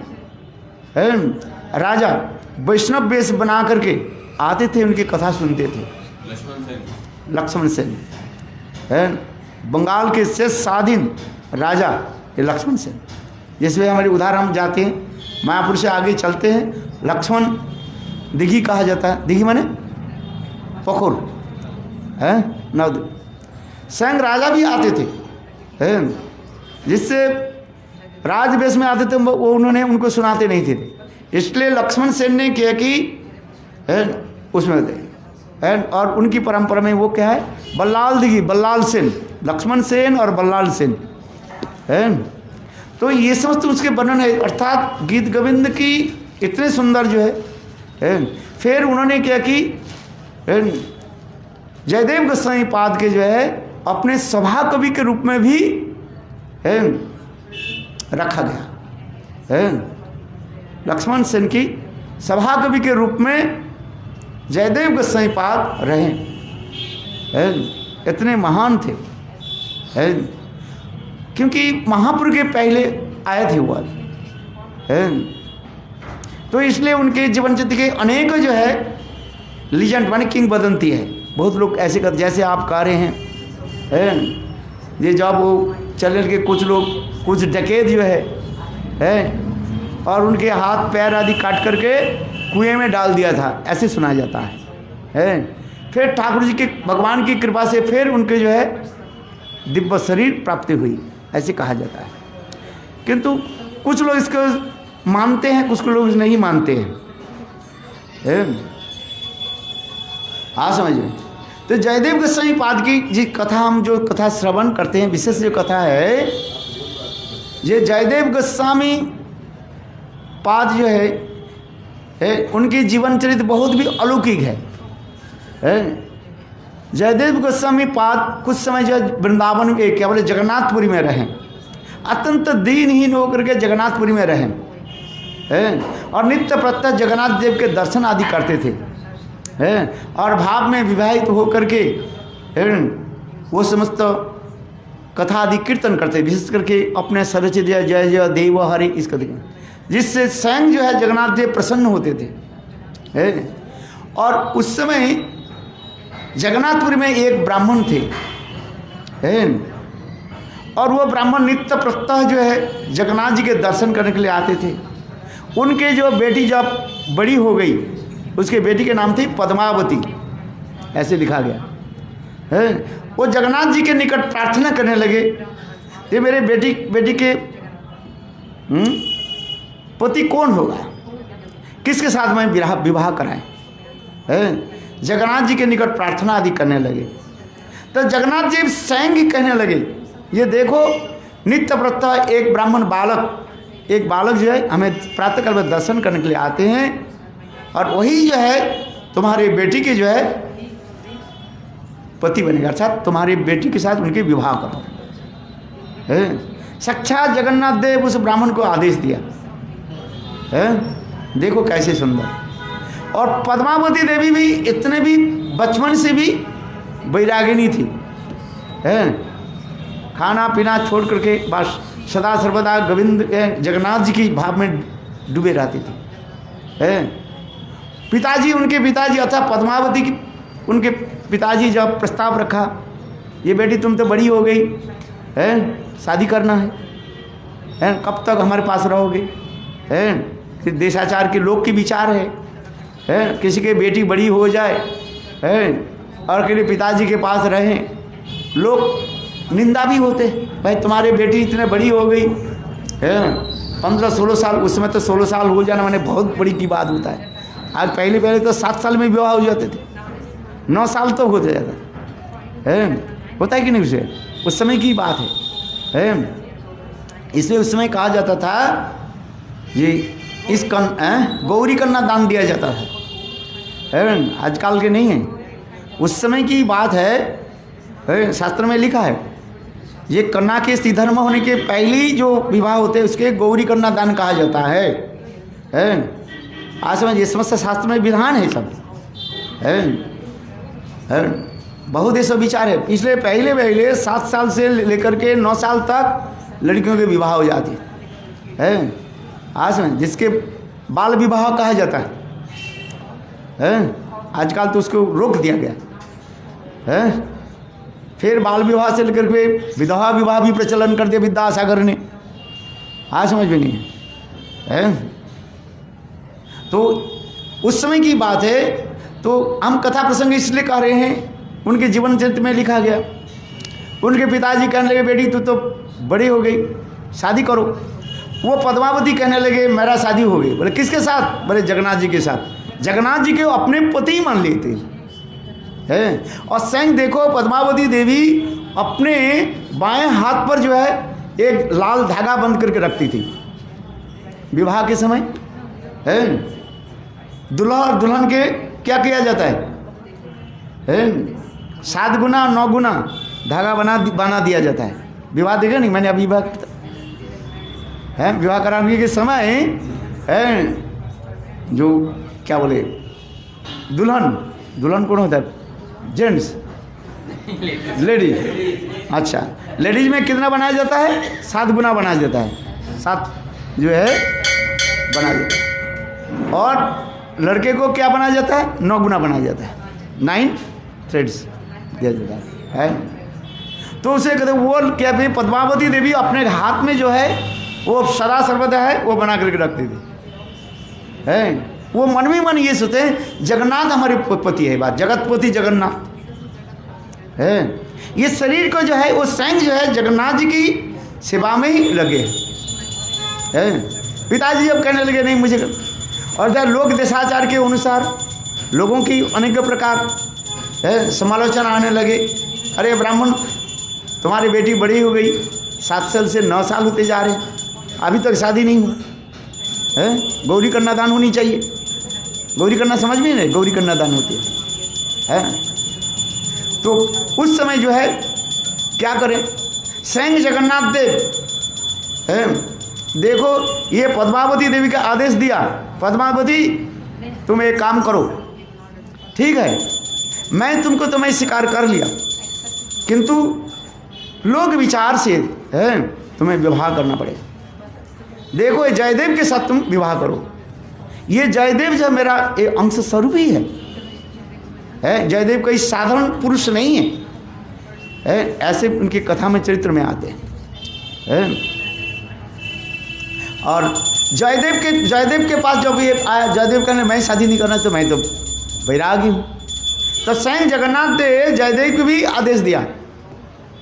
राजा वैष्णव वेश बना करके आते थे, उनकी कथा सुनते थे। लक्ष्मण सेन है बंगाल के शेष स्वाधीन राजा ये लक्ष्मण सेन। जिसमें हमारे उधर हम जाते हैं मायापुर से आगे चलते हैं, लक्ष्मण दिघी कहा जाता है, दिघी माने पोखर है नवद्वीप। स्वयं राजा भी आते थे है, जिससे राजवेश में आते थे वो उन्होंने उनको सुनाते नहीं थे, इसलिए लक्ष्मण सेन ने किया कि है उसमें थे है, और उनकी परंपरा में वो क्या है बल्लाल दिघी, बल्लाल सेन, लक्ष्मण सेन और बल्लाल सेन है। तो ये समस्त उसके वर्णन है, अर्थात गीत गोविंद की इतने सुंदर जो है। फिर उन्होंने क्या कि जयदेव गोस्वामी पाद के जो है अपने सभा कवि के रूप में भी है रखा गया है। लक्ष्मण सेन की सभा कवि के रूप में जयदेव गोस्वामी पाद रहे है, इतने महान थे है, क्योंकि महापुर के पहले आए थे वो है, तो इसलिए उनके जीवन चरित्र के अनेक जो है लीजेंड माने किंगवदंती है। बहुत लोग ऐसे कर जैसे आप कह रहे हैं ये जब वो चलने के कुछ लोग कुछ डकैत जो है और उनके हाथ पैर आदि काट करके कुएं में डाल दिया था, ऐसे सुना जाता है। फिर ठाकुर जी के भगवान की कृपा से फिर उनके जो है दिव्य शरीर प्राप्ति हुई, ऐसे कहा जाता है। किंतु कुछ लोग इसको मानते हैं, कुछ लोग नहीं मानते हैं। हाँ समझिए। तो जयदेव गोस्वामी पाद की जी कथा हम जो कथा श्रवण करते हैं, विशेष जो कथा है ये जयदेव गोस्वामी पाद जो है उनकी जीवन चरित्र बहुत भी अलौकिक है। जयदेव गोस्वामी पाद कुछ समय जो वृंदावन में क्या बोले जगन्नाथपुरी में रहें, अत्यंत दीनहीन होकर के जगन्नाथपुरी में रहें और नित्य प्रत्यह जगन्नाथ देव के दर्शन आदि करते थे और भाव में विवाहित होकर के वो समस्त कथा आदि कीर्तन करते, विशेष करके अपने सरचित जय जय जय देव हरि इसका देखें, जिससे स्वयं जो है जगन्नाथ देव प्रसन्न होते थे। और उस समय जगन्नाथपुरी में एक ब्राह्मण थे और वो ब्राह्मण नित्य प्रत्यह जो है जगन्नाथ जी के दर्शन करने के लिए आते थे। उनके जो बेटी जब बड़ी हो गई, उसके बेटी के नाम थी पद्मावती, ऐसे लिखा गया है। वो जगन्नाथ जी के निकट प्रार्थना करने लगे, ये मेरे बेटी के पति कौन होगा, किसके साथ में विवाह कराएं। जगन्नाथ जी के निकट प्रार्थना आदि करने लगे। तो जगन्नाथ जी स्वयं ही कहने लगे, ये देखो नित्य प्रत्यह एक ब्राह्मण एक बालक जो है हमें प्रातःकाल में दर्शन करने के लिए आते हैं और वही जो है तुम्हारी बेटी के जो है पति बनेगा, अर्थात तुम्हारी बेटी के साथ उनके विवाह करो। साक्षात जगन्नाथ देव उस ब्राह्मण को आदेश दिया देखो कैसे सुंदर। और पद्मावती देवी भी इतने भी बचपन से भी वैरागिनी थी खाना पीना छोड़ करके बस सदा सर्वदा गोविंद जगन्नाथ जी की भाव में डूबे रहते थे। पिताजी, उनके पिताजी अर्थात पद्मावती की, उनके पिताजी जब प्रस्ताव रखा, ये बेटी तुम तो बड़ी हो गई है, शादी करना है, कब तक हमारे पास रहोगे, है फिर देशाचार के लोग के विचार है किसी के बेटी बड़ी हो जाए है और के लिए पिताजी के पास रहें, लोग निंदा भी होते, भाई तुम्हारे बेटी इतने बड़ी हो गई है, 15-16 साल, उस समय तो 16 साल हो जाना मैंने बहुत बड़ी की बात होता है। आज पहले तो 7 साल में विवाह हो जाते थे, 9 साल तो हो जाता है, होता है कि नहीं, उसे उस समय की बात है। इसलिए उस समय कहा जाता था ये इस गौरी कन्या दान दिया जाता है, आजकल के नहीं है, उस समय की बात है। शास्त्र में लिखा है ये कन्या के स्त्री धर्म होने के पहली जो विवाह होते हैं उसके गौरी कन्या दान कहा जाता है। आज समझ, ये समस्त शास्त्र में विधान है सब, है बहुत ऐसा विचार है। पिछले पहले 7 साल से लेकर के 9 साल तक लड़कियों के विवाह हो जाते हैं। आज समझ, जिसके बाल विवाह कहा जाता है, आजकल तो उसको रोक दिया गया है। फिर बाल विवाह से लेकर के विधवा विवाह भी प्रचलन कर दिया विद्यासागर ने, आज समझ में नहीं है। तो उस समय की बात है, तो हम कथा प्रसंग इसलिए कह रहे हैं, उनके जीवन चरित्र में लिखा गया, उनके पिताजी कहने लगे बेटी तू तो बड़ी हो गई, शादी करो। वो पद्मावती कहने लगे मेरा शादी हो गई। बोले किसके साथ? बोले जगन्नाथ जी के साथ। जगन्नाथ जी के अपने पति मान लेते हैं। और स्वयं देखो पद्मावती देवी अपने बाएं हाथ पर जो है एक लाल धागा बंद करके रखती थी विवाह के समय, है। दूल्हा और दुल्हन के क्या किया जाता है 7 गुना 9 गुना धागा बना दिया जाता है। विवाह देखा नहीं, मैंने अभी विवाह करता है, विवाह कराने के समय है जो क्या बोले दुल्हन कौन होता है? Gents, ladies. अच्छा, लेडीज में कितना बनाया जाता है? 7 गुना बनाया जाता है, 7 जो है बनाया जाता है। और लड़के को क्या बनाया जाता है? 9 गुना बनाया जाता है, 9 थ्रेड्स दिया जाता है। तो उसे कहते वो क्या थी, पद्मावती देवी अपने हाथ में जो है वो सदा सर्वदा है वो बना करके रखती थी, है। वो मन में मन ये सोचते हैं जगन्नाथ हमारे पति है, बात जगतपति जगन्नाथ है। ये शरीर को जो है वो स्वयं जो है जगन्नाथ जी की सेवा में ही लगे है। पिताजी अब कहने लगे नहीं मुझे, और जब लोक देशाचार के अनुसार लोगों की अनेक प्रकार है समालोचना आने लगे, अरे ब्राह्मण तुम्हारी बेटी बड़ी हो गई, 7 साल से 9 साल होते जा रहे, अभी तक शादी नहीं हुआ है, गौरी कन्या दान होनी चाहिए। गौरी कन्या समझ में नहीं, गौरी कन्या दान होती है। तो उस समय जो है क्या करें, स्वयं जगन्नाथ देव है, देखो ये पद्मावती देवी का आदेश दिया, पद्मावती तुम एक काम करो, ठीक है मैं तुम्हें स्वीकार कर लिया, किंतु लोक विचार से है तुम्हें विवाह करना पड़ेगा। देखो ये जयदेव के साथ तुम विवाह करो। ये जयदेव जो मेरा एक अंश स्वरूप ही है। जयदेव कोई साधारण पुरुष नहीं है, ऐसे उनकी कथा में चरित्र में आते हैं। और जयदेव के पास जब ये आया, जयदेव कहने मैं शादी नहीं करना, तो मैं तो वैरागी हूँ। तो स्वयं जगन्नाथ देव जयदेव को भी आदेश दिया,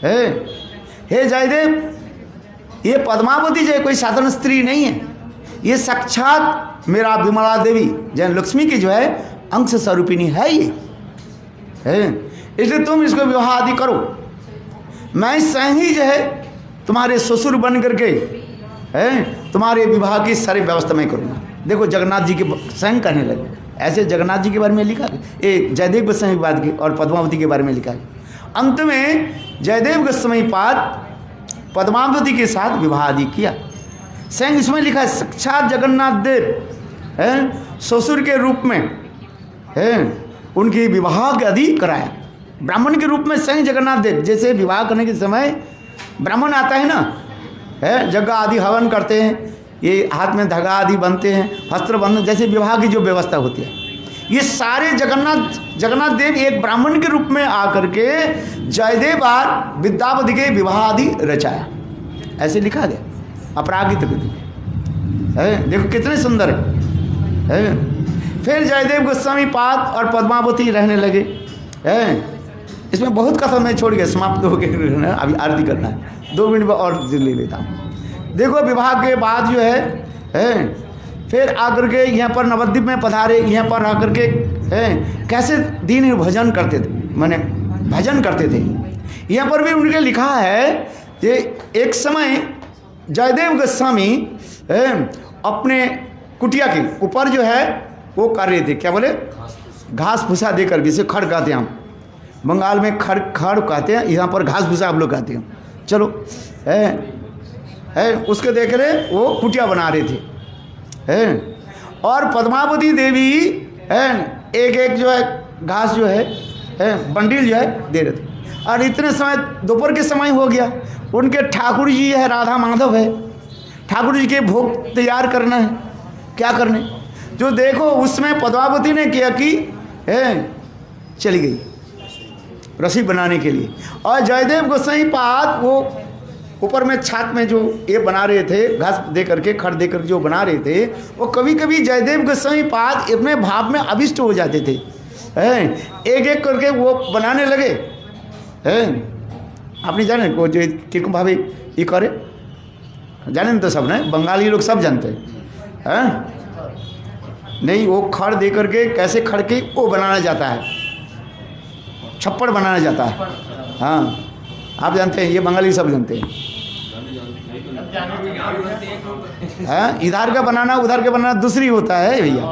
हे जयदेव ये पद्मावती जो कोई साधारण स्त्री नहीं है, ये साक्षात मेरा विमला देवी जैन लक्ष्मी की जो है अंश स्वरूपिणी है ये, इसलिए तुम इसको विवाह आदि करो। मैं स्वयं ही जो है तुम्हारे ससुर बन करके तुम्हारे विवाह की सारी व्यवस्था मैं करूँगा। देखो जगन्नाथ जी के स्वयं कहने लगे, ऐसे जगन्नाथ जी के बारे में लिखा है, ये जयदेव गोस्वामी पाद की और पद्मावती के बारे में लिखा है। अंत में जयदेव गोस्वामी पाद पद्मावती के साथ विवाह आदि किया। स्वयं इसमें लिखा है साक्षात जगन्नाथ देव ससुर के रूप में उनकी विवाह आदि कराया। ब्राह्मण के रूप में स्वयं जगन्नाथ देव जैसे विवाह करने के समय ब्राह्मण आता है ना, है यज्ञ आदि हवन करते हैं, ये हाथ में धागा आदि बनते हैं, वस्त्र बंधन जैसे विवाह की जो व्यवस्था होती है, ये सारे जगन्नाथ देव एक ब्राह्मण के रूप में आकर के जयदेव और विद्यापति के विवाह आदि रचाया, ऐसे लिखा गया अपरागित है। देखो कितने सुंदर है। फिर जयदेव गोस्वामी पाद और पद्मावती रहने लगे हैं। इसमें बहुत कथा मैं छोड़ गया, समाप्त हो गया, अभी आरती करना है, 2 मिनट में और ले लेता हूँ। देखो विवाह के बाद जो है फिर आकर के यहाँ पर नवद्वीप में पधारे, यहाँ पर आकर के कैसे दीन भजन करते थे, माने भजन करते थे। यहाँ पर भी उनके लिखा है कि एक समय जयदेव गोस्वामी अपने कुटिया के ऊपर जो है वो कर रहे थे, क्या बोले, घास भूसा दे करके, इसे खड़ कहते हैं हम बंगाल में, खड़ कहते हैं, यहाँ पर घास भूसा आप लोग कहते हैं। चलो उसके देख रहे वो कुटिया बना रहे थे और पद्मावती देवी एक एक जो है घास जो है बंडल जो है दे रहे थे। और इतने समय दोपहर के समय हो गया, उनके ठाकुर जी है, राधा माधव है, ठाकुर जी के भोग तैयार करना है, क्या करने, जो देखो उसमें पद्मावती ने किया कि चली गई रसी बनाने के लिए। और जयदेव गोसाई पाद वो ऊपर में छात में जो ये बना रहे थे, घास दे करके खड़ दे करके जो बना रहे थे, वो कभी कभी जयदेव गोस्वामी पाद अपने भाव में अभिष्ट हो जाते थे, एक एक करके वो बनाने लगे। आप नहीं जाने वो जो किरकुम भाभी ये करे, जाने तो सब ने, बंगाली लोग सब जानते हैं। नहीं, वो खड़ दे करके कैसे खड़ के वो बनाना जाता है, छप्पड़ बनाना जाता है। हाँ, आप जानते हैं, ये बंगाली सब जानते हैं। इधर का बनाना उधर का बनाना दूसरी होता है भैया,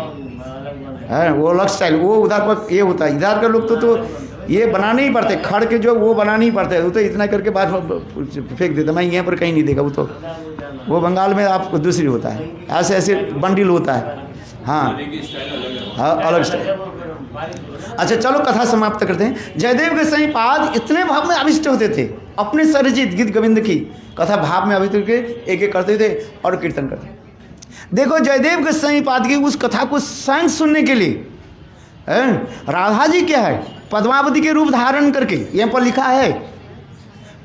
है वो अलग स्टाइल, वो उधर पर ये होता है। इधर के लोग तो ये बनाने ही पड़ते, खड़ के जो वो बनाने ही पड़ते, वो तो इतना करके बाद फेंक देते। मैं यहाँ पर कहीं नहीं देखा, वो बंगाल में आपको दूसरी होता है, ऐसे ऐसे बंडल होता है। हाँ अलग स्टाइल। अच्छा चलो कथा समाप्त करते हैं। जयदेव गोसाई पाद इतने भाव में अभिष्ट होते थे, अपने सरचित गीत गोविंद की कथा भाव में अभिष्ट करके एक एक करते थे और कीर्तन करते। देखो जयदेव गोसाई पाद की उस कथा को स्वयं सुनने के लिए राधा जी क्या है, पद्मावती के रूप धारण करके, यहाँ पर लिखा है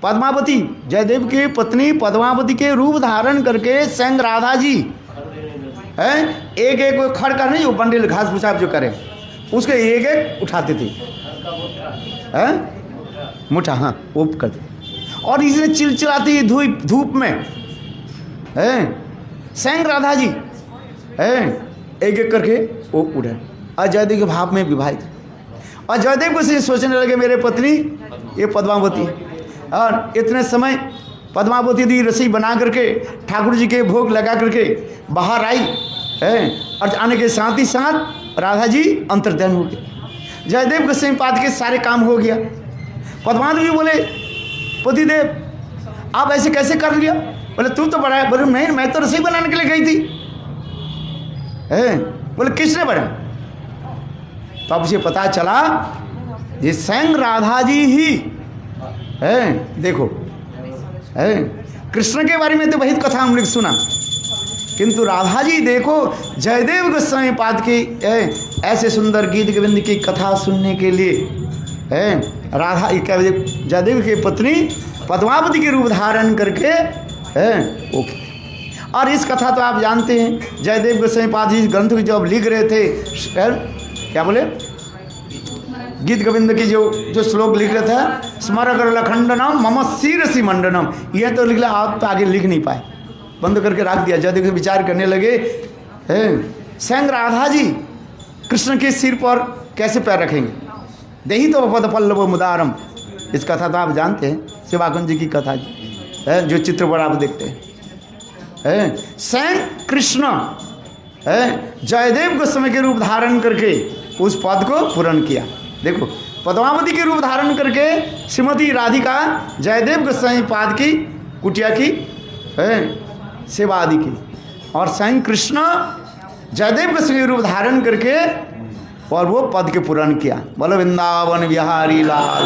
पद्मावती, जयदेव की पत्नी पद्मावती के रूप धारण करके स्वयं राधा जी एक एक खड़ कर नहीं, वो बंडल घास भूसा जो करे उसके एक एक उठाते थे, मुठा, हाँ वो करते। और इसने चिलचिलाती धूप में स्वयं राधा जी एक एक करके वो उठे और जयदेव के भाव में विवाहित। और जयदेव को सोचने लगे मेरे पत्नी ये पद्मावती, और इतने समय पद्मावती दी रसी बना करके ठाकुर जी के भोग लगा करके बाहर आई और आने के साथ ही साथ राधा जी अंतर्ध्यान हो गए। जयदेव गोसाई पाद के सारे काम हो गया। पद्मावती बोले पतिदेव आप ऐसे कैसे कर लिया? बोले तू तो बड़ा है। बोले नहीं, मैं तो रसोई बनाने के लिए गई थी। बोले किसने बनाया? तब से पता चला ये स्वयं राधा जी ही है। देखो कृष्ण के बारे में तो बहुत कथा हमने सुना, किंतु राधा जी देखो जयदेव गोस्वामी पाद की ऐसे सुंदर गीत गोविंद की कथा सुनने के लिए राधा क्या जयदेव की पत्नी पद्मावती के रूप धारण करके और इस कथा तो आप जानते हैं। जयदेव गोस्वामी पाद जी ग्रंथ को जब लिख रहे थे, क्या बोले, गीत गोविंद की जो श्लोक लिख रहे थे, स्मर लखंडनम मम शिरसि मंडनम, यह तो लिख लिया, आप तो आगे लिख नहीं पाए, बंद करके रख दिया। जयदेव विचार करने लगे स्वयं राधा जी कृष्ण के सिर पर कैसे पैर रखेंगे, देही तो पद पल्लव मुदारम। इस कथा तो आप जानते हैं, शिवाकुंज जी की कथा है, जो चित्र पर आप देखते हैं। स्वयं कृष्ण जयदेव गोस्वामी के रूप धारण करके उस पद को पूर्ण किया। देखो पद्मावती के रूप धारण करके श्रीमती राधिका जयदेव गोस्वामी पाद की कुटिया की सेवा आदि की, और स्वयं कृष्ण जयदेव गोस्वामी रूप धारण करके और वो पद के पूर्ण किया। बोलो वृंदावन बिहारी लाल।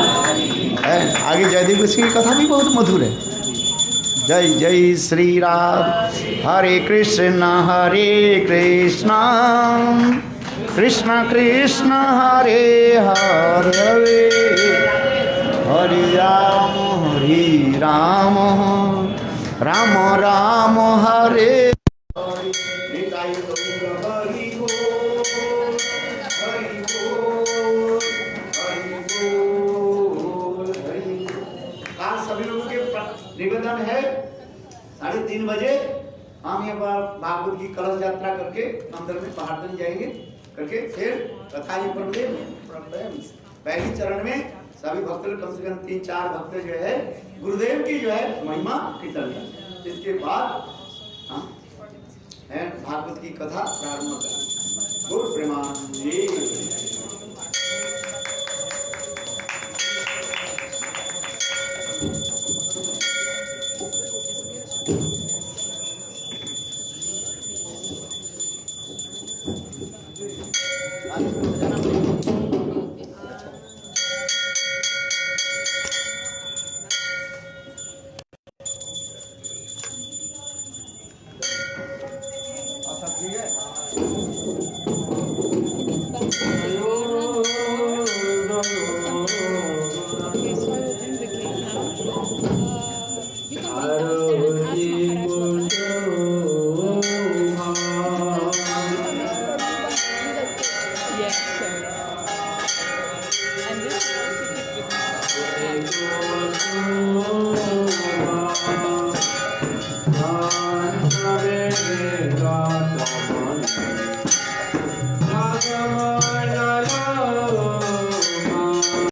आगे जयदेव गोस्वामी की कथा भी बहुत मधुर है। जय जय श्री राम। हरे कृष्ण कृष्ण कृष्ण हरे हरे, हरे राम राम राम हरे हरे। निताई गौर हरि बोल, हरि बोल, हरि बोल, हरि बोल। आज सभी लोगों के निवेदन है 3:30 बजे हम यहाँ पर भागवत की कलश यात्रा करके मंदिर में पहाड़ तक जाएंगे, करके फिर कथा जी पहली चरण में सभी भक्तों कम से कम 3-4 भक्त जो है गुरुदेव की जो है महिमा कीर्तन करें। इसके बाद हम भागवत की कथा प्रारंभ करें। गुरु प्रेमानंद।